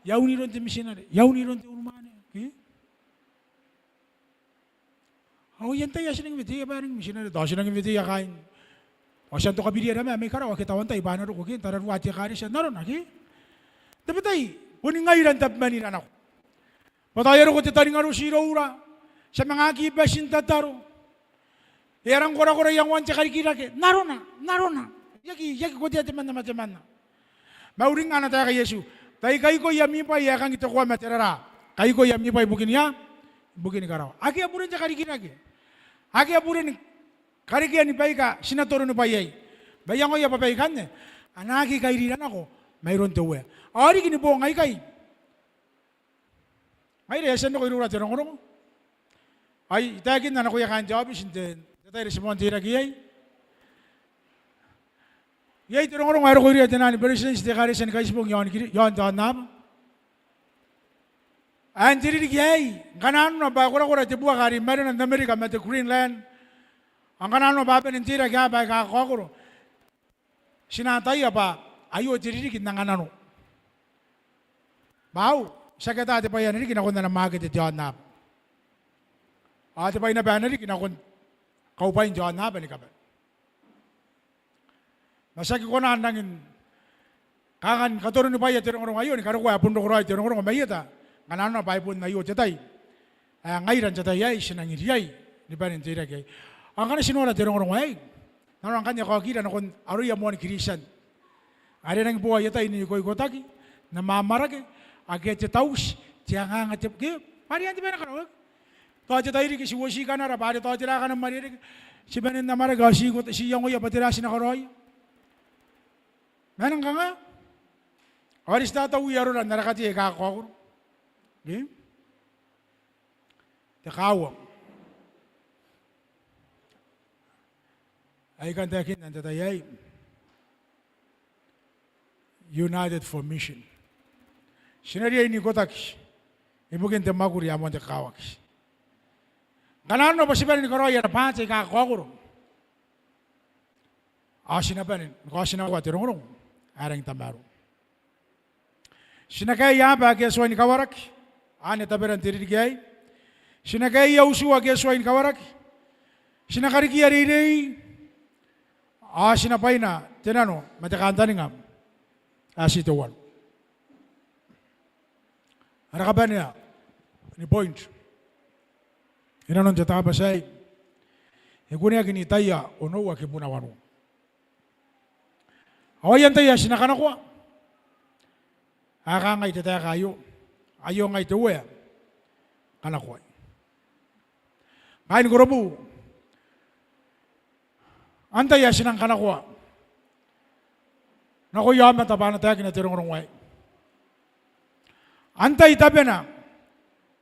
yauni ron ti missionar. Yauni ron ti uruman. Oh, yan tayo siya ng video, parang missionary. Daw siya ng video kain. O siya to kabili na may karawa kita wantay ba na ro kugin tarar wati kari siya naron aki. Dapat tay, kuning ngayon tab manin anak. Patayaro ko titaring aro siraura. Sa mga kibasin tataro. Erang kora yang wanti kari kirake. Naron na. Yaki ko dia teman na. Mauring ana tayo kay Yesu. Tay kay ko yami pa yakang ito ko materara. Kay ko yami pa bukin ya. Bukin karawa. Aki apurin sa kari kirake. Aki apurin karikian ni Paika, sinaturo ni Payay. Bayang ko ya papaykan niya. Anaki kay rinan ako, mayroon tuwe. Ari kini po ngay kay. Ay reasan ko irura tirong ko. Ay itagin na nakuya kan job sinten. Tatay respond tira kiyay. Yay tirong ko mayroon ko iriya tinani pero sinte kari san kay sibong yon tanam. Anjiri kiyay. Kanan na ba kura tibuha kari mayroon ng Amerika mati Greenland. Ang kanan mo ba penintira kaya ba kakakuro. Sinatay pa ayo tiririkin ng kanano. Bao, sa kata ati pa yan, kinakon na namagit iti John Nap. Ati pa yung nabanari, kinakon kaupain John Nap, ni kapan. Masaki ko na andangin, kakan katuro ni Paya, tirong rong ayon, karukuha, pundo ko rin, tirong rong mayita, kanano na paipon na iyo, titay. Ngayon, titay ay, sinangiriyay, ni pa rin tira kay. Ang kanang sinula, tirong rong ay, naroon ang kanya kakira, nakon, aruya mo ni Kirisan. Ari nang buhay yata, inikoy ko taki, na mamarag, agad taus, tiang hangat, kaya, pari yan, di ba nakarawag? Toa tayo rin, si Wasi ka na, pari toa tira ka ng maririg, si Benin na marag, si yang ko, patira si nakaroy. Menang ka nga, Aris na tahu yaro na narakati e kako. Ge? Te kawa. Ay kan takin nanta tayay. United for mission. Sinariya ini kotak. Ibukin te maguri amon te kawak. Ganano ba siya ni koroya na panse kako. Asinapanin, kasina ko atirong arang tamaro. Sinakay yaba keswa ni kawarak, ane taberan tiririgay. Sinakay yausu keswa ni kawarak. Sinakariki ariri, asinapay na, tinano, matakanta ni ngam. Asituan. Arakaban niya, ni point. Inanon jataba say, ikunya kinitaya, ono wakipunawano. Awayan tayo sinakana ko. Aka ngay tataya kayo. Ayo ngay tuwe. Kana ko. Kain Korobu. Antay sinang kana ko. Nako yaman tabana tayo kinatirong rongway. Antay tabi na.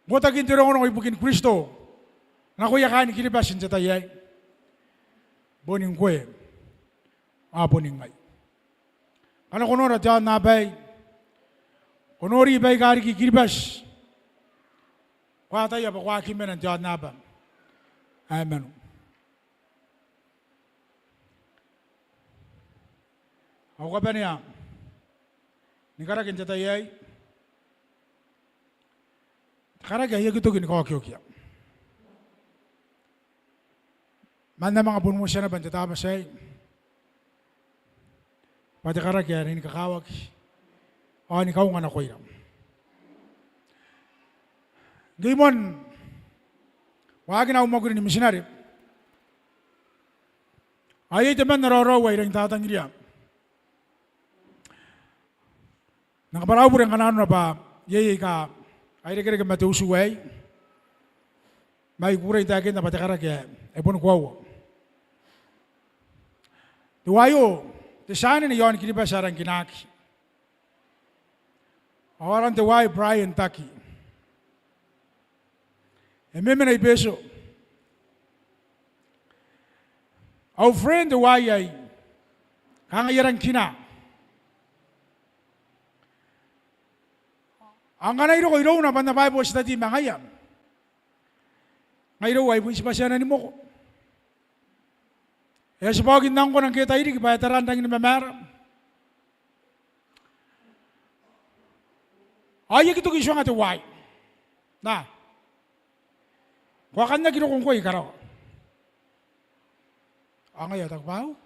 Ngota kintirong rongway bukin Kristo. Nako yakan kilibasin sa tayo. Boning kwe. Boning ngay. Ano kono na tiyan nabay, konori bay gari ki kiribas, kwa tayo pa kwa kimen ang tiyan nabam, amen. Ako ka ba niya, ni karakin sa tayay, karagay yung ito kinikokyo-kyo. Man na mga bunmo siya na ban, tatama siya, pati karak yan, ini kakawag. O, ni kau nga na koy. Gaymon, wag na umagurin ni missionary. Ay, teman nararaw ay ring tatang iriya. Nakaparaw po rin kanano na pa, yay ka, ay rin ka matusuway. May kuray takin na pati karak yan, ay pun kwaw. Tuwayo, Tisana ni yon kini ba sarang kinaki. Awaran te wai Brian Taki. Meme na ibeso. Our friend the wai ay kangayarang kina. Ang kanayro ko iraw na pa na Bible study mangayam. Ngayro ay buwis pa siya na ni mo ko. Ya sebagin nang ko nang kita ini kebataran tang ini memar. Ayo gitu kisah ngate wai. Nah, kuakan na kiro kong koy karo. Ang ayaw takbaw.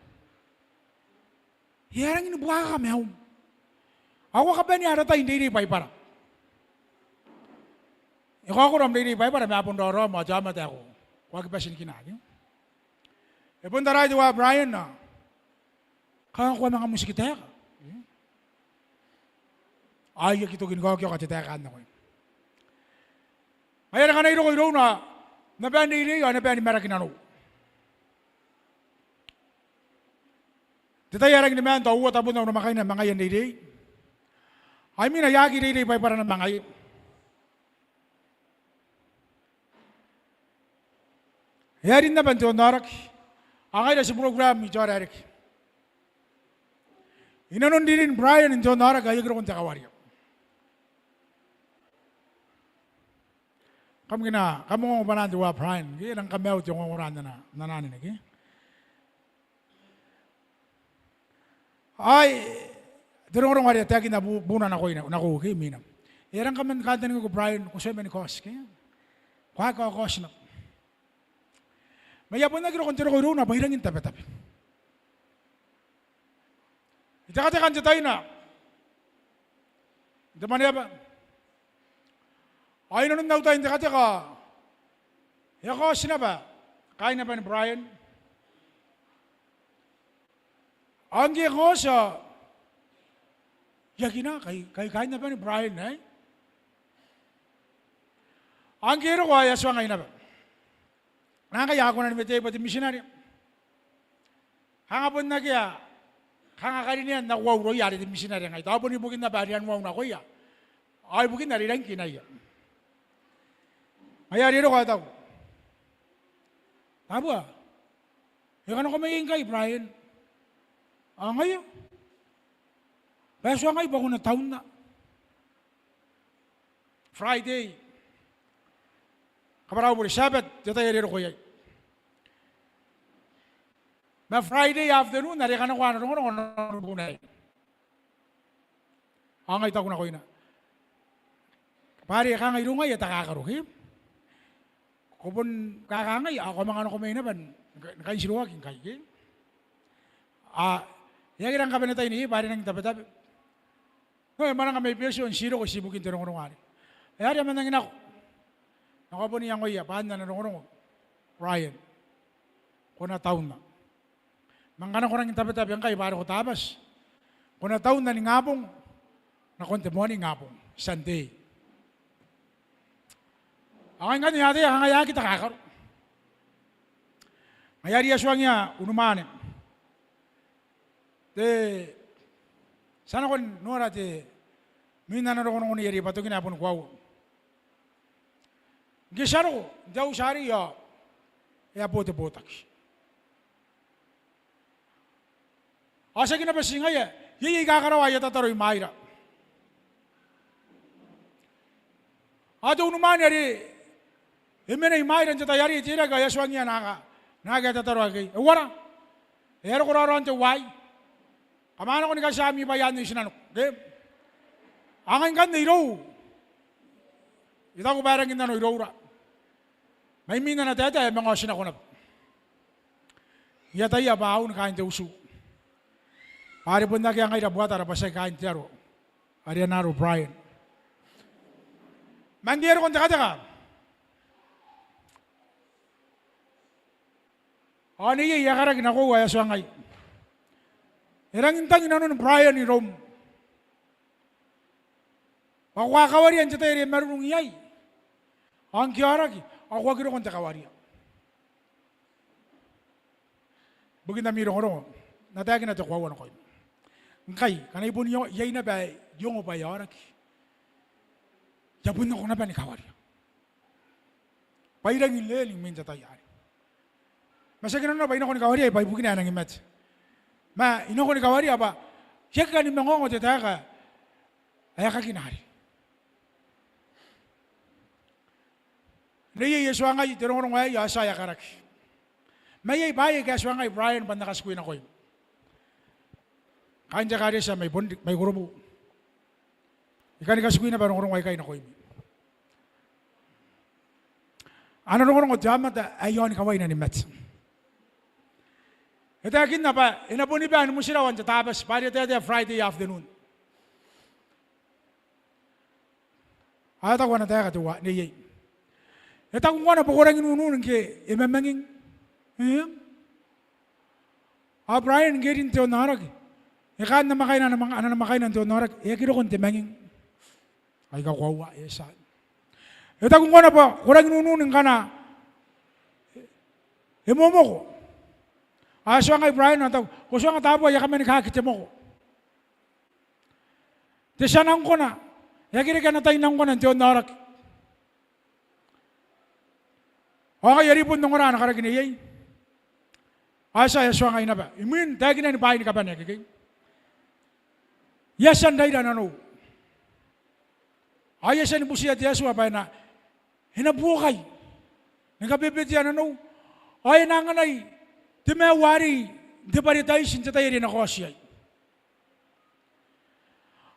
Yarang ini buka kami hum. Ako ka ba niya rata hindi pa ipara. Ikaw ako ram hindi pa ipara may apon doro mo jamat ako. Kuwag basin kinagin. Epon taray diwa Brian na. Kaya ko mga musikita ka. Ay, kito ginagawa kyo katitakan na ko. Kaya na kanayro ko iro na nabiyan ni nabiyan ni Marakinano. Titayarang ni man tawo tapon na namakay na mga yan ni I mean, ayagi ni pa para na mga Yarin na banto narak. Ang ay sa program ni John Eric. Inanon din Brian and John Narak ay kong takawari. Kamu mo panan diwa Brian. Kaya nang kamel yung orang na nananin lagi. Ay, dirong wari ataki na buna na ko ina nakuha minam. Yarang kaman kadanin ko Brian kung siya man kos kaya. Kuha ka kos na. Maya po nagiro kung tiro ko iro na, bahirangin tabi-tabi. Itaka-takan siya tayo na. Ito man niya ba? Ay, nanon daw tayo, itaka-taka. Yako, sina ba? Kain na ba ni Brian? Ang ko sa... Yagi na, kain na ba ni Brian, eh? Ang kiro ko, ayaswa ngayon na ba? Nakakaya ako na ni Mateo pati missionary. Hangapon na kaya, Kanga karinian na wow ro yari di missionary ngai. Tabo ni bukin na barian wow na koya. Ay bukin na rirang kinaya. Mayari ro ka daw. Tabo ah. Yung ano ka may ingay, Brian? Ngayon. Beso ngay bago na taon na. Friday. Kaparaw mo rin, Sabbath, dito yung riro ko yan. Na Friday afternoon, nari ka na kuha na rin bunay. Angay tayo na ko yun na. Pari ka ngay rungay at kakakaruhim. Kupon kakangay, ako mga ano kumay na ban, nakaisiruwagin kayo. Yang irang kami na tayo niya, pari nang tabi-tabi. Ngayon, manang kami peso, ang siro ko sibukin tinong-unong-ari. Ayari naman nang inako. Nakapo niyang koya, paan na nanong-unong. Ryan, kuna taon na. Mangkana ko nang tabi-tabi ang kayo, pari ko tabas. Kuna taon na ni ngapong, nakonte mo ni ngapong, Sunday. Ang nga niya tayo, ang nga kita kakaro. Mayari aswang niya, unumanin. Sana ko nora te minna na ko nung yeri patugin apon kwaw. Gisaro daw sari ya bote botak. Asa kina ba singa ya yi kakarawa ya tataroy maira. Ado unuman yari emena maira jata yari tira ga yaswangi naga tataroy kay. Wala. Ero ko ron te why? Kamana ko ni kasami ba yan yung sinanok? Okay? Angin kan na iro. Ita ko parang ina no iro ra. May mina na tete, mga sinako na. Yata iya ba ako nakain te usu. Pari pun na kaya ngayon buhat ara pasay kain tiyaro. Arianaro Brian. Mandiero kong taka-taka. Ano iya yakarag na ko, waya suwangay. Irang intang inano ng Brian ni Rome. Pakawakawarian siya tayo rin marunong iyay. Ang kiyarag, ako agiro kong takawarian. Bugin na miro ko rin, natagin na ito kawawan ko. Ngkay, kanay po niyo, iyay na ba, yung o ba yarag? Yapon na ko na ba ni kawarian? Pairang ileling minsa tayo. Masagin na ba, ina ko ni kawarian, bugin na nang imat. Ma inoko ni kawari apa? Siya ka ni mangongo tetaka. Aya ka kinari. Naya yeswangay tirong ngay ya saya karak. Mayay baye ka swangay Brian pandakas ko na koy. Kanja kare sa may Korobu. Ikani kaskuin na ba nong ngay kay na koy. Ano nong jama ta ayon kaway na ni Mets. Ito akin na pa, inapuniban mo sila sa tabas, pari tayo Friday afternoon. Ata ko na tayo katuwa, niyay. Ito kung ano, pakurang inununan kay imamanging. Brian, girin tiyo narag. Ikaan na makay na mga ano na makay na tiyo narag, kiro kong timanging. Ay kawawa, saan. Ito kung ano pa, kurang inununan ka na, imomo ko. Aswa ngay Brian na tao, kuswa nga tabo, ya kami nakakita mo ko. Tisanang ko na, ya kiri ka na tayo nang ko ng tiyon narak. Okay, yari po nung oran, nakaraginayay. Asa, aswa ngay na ba? Imin, tayo na ni bahay ni kapan, kikay. Yasan dahi na nano. Ayasan ni busiya ti aswa pa na, hinabukay. Nagkabibit yan nano. Ay, nanganay. Di may wari, di ba rin tayo sinta tayo rin ako siya.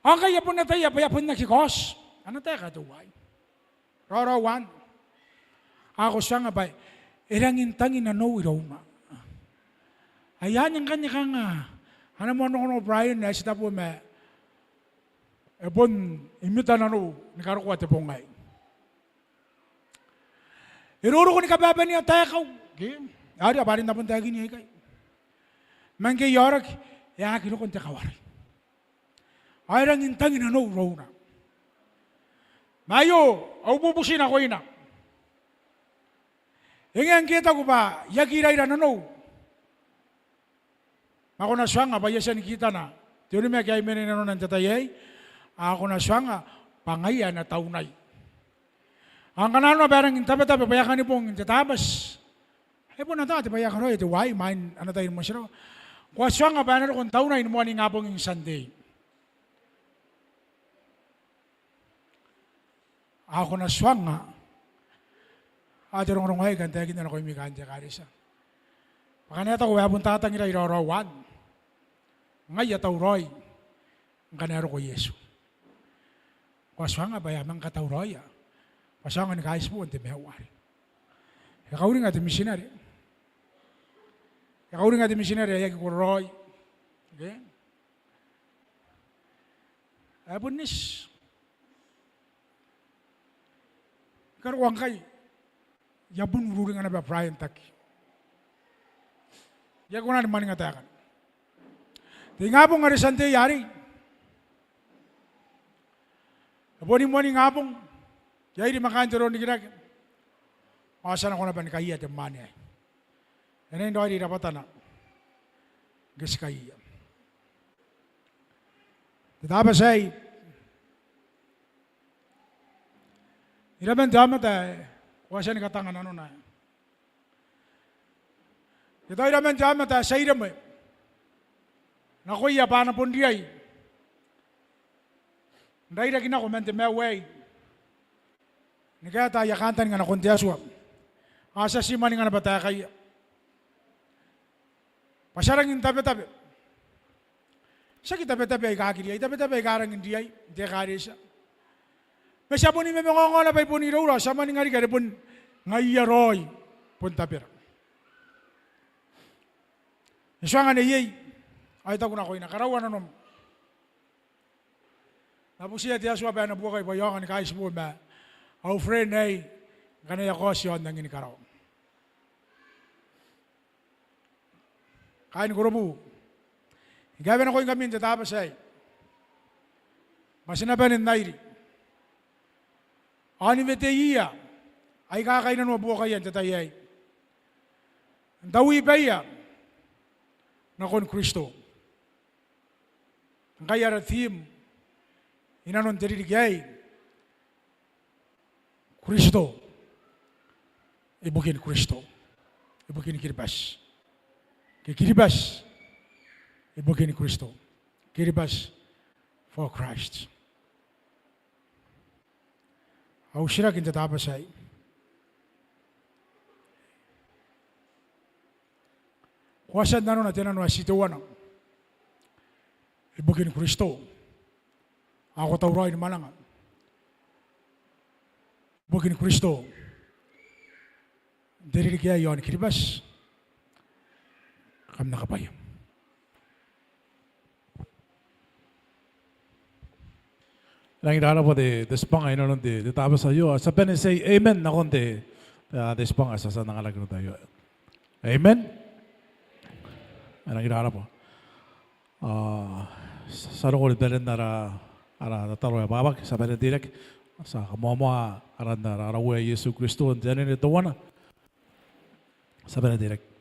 Ang kaya po na tayo, payapon na kikos. Ano tayo katuway? Rarawan. Ako siya nga ba, irangin tangin na no iraw na. Ayan yung kanya ka nga. Ano mo no Brian na sita po may, ebon, imita na no, nikarukuha te po ngay. Iruro ko ni kababa niya tayo ka. Okay. Ari abarin na pun tayo gini kay. Mangke yarak ya kilo kon takawari. Ay rang intang ina no raw na. Mayo, au bubusin ako ina. Ingan kita ko ba, yagiray na no. Ako na swanga pa yasan kita na. Tiyo may kaya menin ng tatayay. Ako na swanga pangaya na taunay. Ang kanano barang tabi-tabi payakan ni pong tatabas. Po na tayo payakan ito why mine ano tayo mo siya. Kwa swanga ba na kung taunay mo ni nga pong yung Sunday. Ako na swanga. Adirong rongay kan tayo na ko imikan diya karisa. Pakaneta ko wabong tatang ira irawan. Ngay ataw roy. Ang kanero ko Yesu. Kwaswanga ba yamang kataw roy. Kwaswanga ni kais po ang timewari. Ikaw rin nga missionary. Ikaw rin nga missionary ayag ko roy. Okay? Abunis. Karuang kay. Yabun ruling nga na ba Brian Taki. Yago na naman nga tayakan. Di nga pong arisante yari. Aboni-moni nga pong. Yay di makantero ni ginag. Makasan ako na ba ni kaya at mani ay. Yan ay hindi dapat na. Gas kaya. Tapos ay. Ilaban damat ay. Kuha siya ni katangan ano na. Ito ay naman damat ay sa iram ay. Nakuya pa na pundi ay. Dahil na kinakommente may way. Ni kaya tayo kantan nga na kundi aswa. Asa si mani nga na bataya kaya. Pasarang yung tabi-tabi. Sa kita-tabi ay kakiri ay. Tabi-tabi ay karang hindi ay. Hindi kari siya. May siya po ni may mga ngona pa po ni Rora. Sa mani nga rin kaya po ngayaroy. Punta pira. Iswa nga na iyay. Ay ito ko na ko inakarawan na naman. Tapos siya tiya suwa pa na buwa kayo payakan ni Kais po ba. Our friend ay kanaya ko siya ng inikaraw. Kain Korobu. Gawin ako yung kami tapos ay. Masinabanin na iri. Animete iya. Ay kakainan mo buwa kayo tatayay. Dawi ba iya? Na kon Kristo. Ang kaya theme, inanon tiriligay, Kristo, ibukin Kristo, ibukin Kiribas. Kiribas, ibukin Kristo. Kiribas for Christ. Ako siya kintatapos ay, kuwasan na nun natin ano asituan ang ibukin Kristo. Ako tawray ni malangan. Ibukin Kristo. Diri kaya yon Kiribas. Kam nakapayam. Lang irara po de despang ay nonon de tapos ayo. Sa pen say amen na konti. Despang asa sa nangalagno tayo. Amen. Lang irara po. Saro ko din nara ara taro ya babak sa pen direk sa kamomo aran nara rawe Yesu Kristo diyan ni tuwana. Sa pen direk.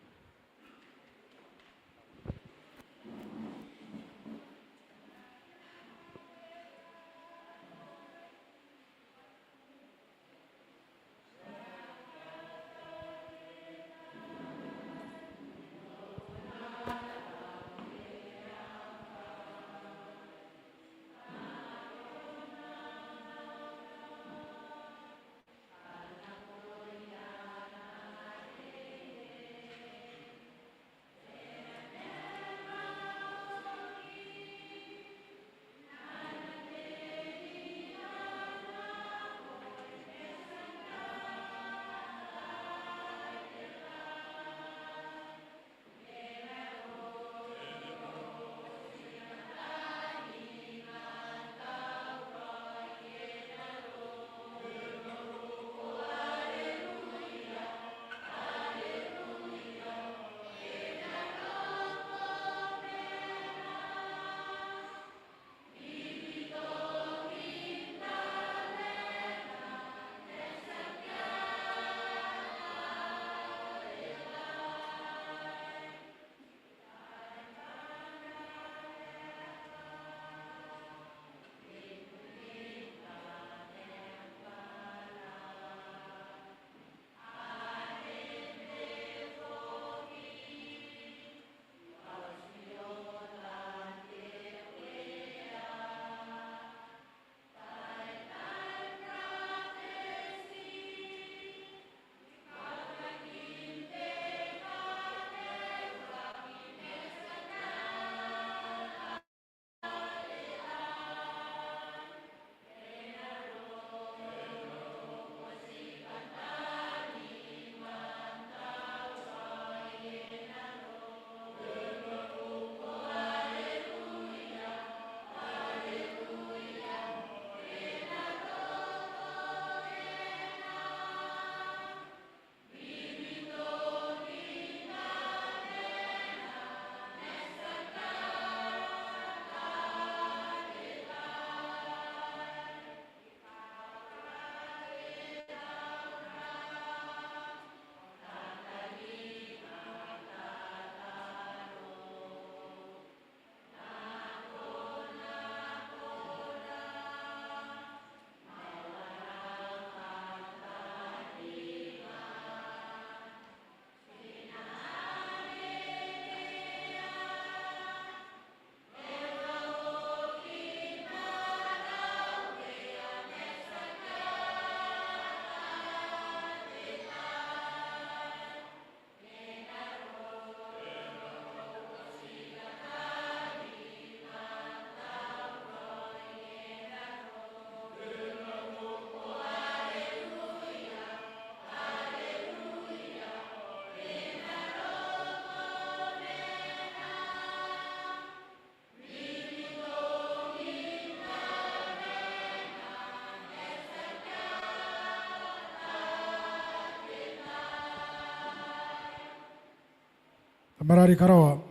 Marari karawa.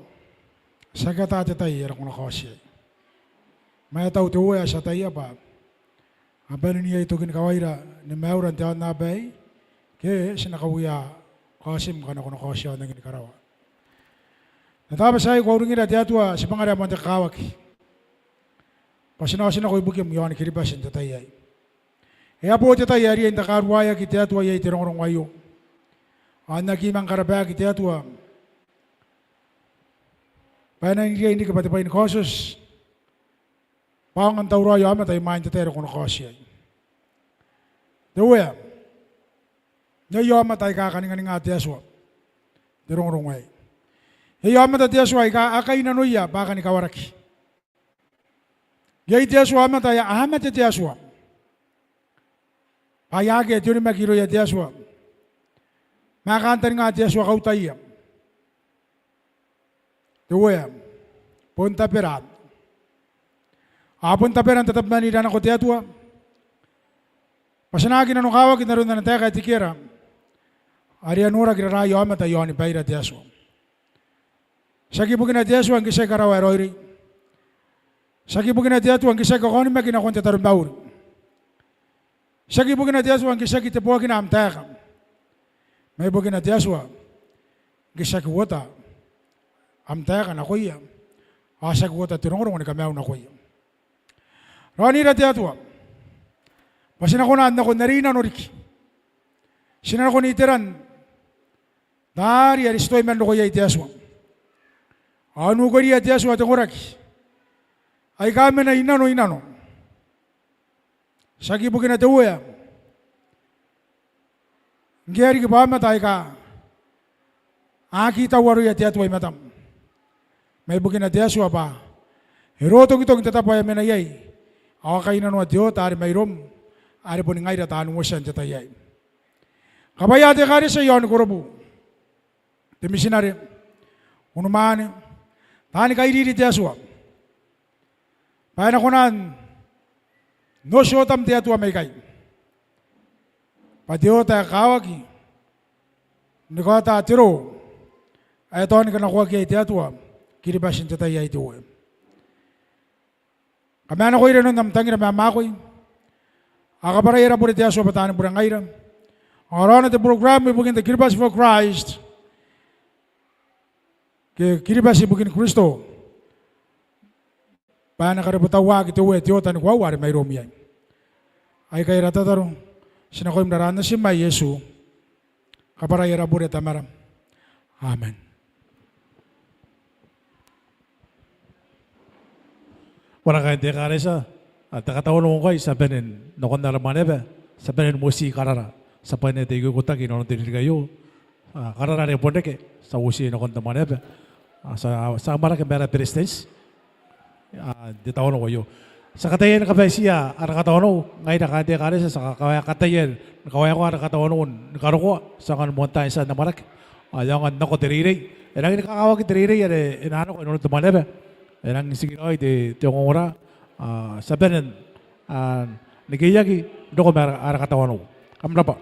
Sakata te tai era kuna kosi. Mai tau te oe sa tai apa. Abani ni ai tokin kawaira ni mauran te ana bai. Ke sina kawia kosim kana kuna kosi ana ni karawa. Nataba sai ko ringira te atua si pangara monte kawaki. Pasina sina ko ibukim yon Kiribati te tai ai. E apo te tai ari inda karwaya ki te atua ye te rongorong wayo. Ana ki mang karaba ki te atua. Paina hindi ka pati pain kosos. Pangan tauro yo ama tay main te tero kono kosi ai. Dewa. Ne yo ama tay ka kaninga nga te aswa. Te rongorong wai. E yo ama te aswa ka akai na noya baka ni kawaraki. Ye te aswa ama tay ama te aswa. Payage tuni makiro ya te aswa. Makantan nga te aswa kautaya. Dewa. Punta perat. Apun taperan tetap mani dana ko te atua. Pasanagi na nukawa kinaroon na teka tikira. Ari anura kira rayo ama tayo ni paira te aswa. Saki bukin na te aswa ang kisay karawa eroiri. Saki bukin na te atua ang kisay kakoni makina konti tarun bauri. Saki bukin na te aswa ang kisay kitipuwa kina amteka. May bukin na te aswa. Kisay kuwata. Amteka na kuya. Asa kuwata tirongorong ni kamaw na kuya. Rani ra te atua. Pasina ko na anda ko narina noriki. Sina ko ni iteran. Dari aristoy man ko yai te aswa. Anu ko ria te aswa te koraki. Ay kame na inano. Saki bukin na te uya. Ngeri ki pama tay ka. Aki tawaru ya te atua imatam. May bukin na te aswa pa. Heroto kitong tatapaya mena yai. Ako kayo na nuwa Diyo, tari mayroom, ari po ni ngay dataan mo siya tatayay. Kabayate ka rin sa iyo ni Korobu. Timisinari, unumaan, tani kayo diri ti aswa. Paano ko naan, no syotam ti atwa may kayo. Padiyo tayo kawagi, ni ko ata tiro, ay ito ni ka nakuha kaya ti atwa, Kiribati tatayay ti uwe. Kami anak ko rin nung namtangin na mamakoy. Akaparayera po rin tiya so batanin po rin ngayon. Ang araw na ito program, ibugin the Kiribati for Christ. Kiribati ibugin Kristo. Paano nakariputawag ito uwe, tiyotan ko awari may romiyan. Ay kay ratatarong, sinakoy narana si May Yesu. Kaparayera po rin tamaram. Amen. Wala kayo dekaresa. At nakataon mo kayo sa penin. Nakon na raman ebe. Sa penin musi karara. Sa penin tayo kutak. Inoon din kayo. Karara rin po neke. Sa usi nakon naman ebe. Sa marang mera peristes. Di taon ko kayo. Sa katayin kapay siya. Nakataon ko. Ngayon nakadekaresa. Sa katayin. Nakawaya ko nakataon ko. Nakaro ko. Sa kanumunta isa na marak. Ayaw nga nako tiriri. Ang nakakawag tiriri. Inaano ko. Inoon naman ebe. Erang siginoy de tiongora sa benen nigiyagi doko mer ara katawano kamna pa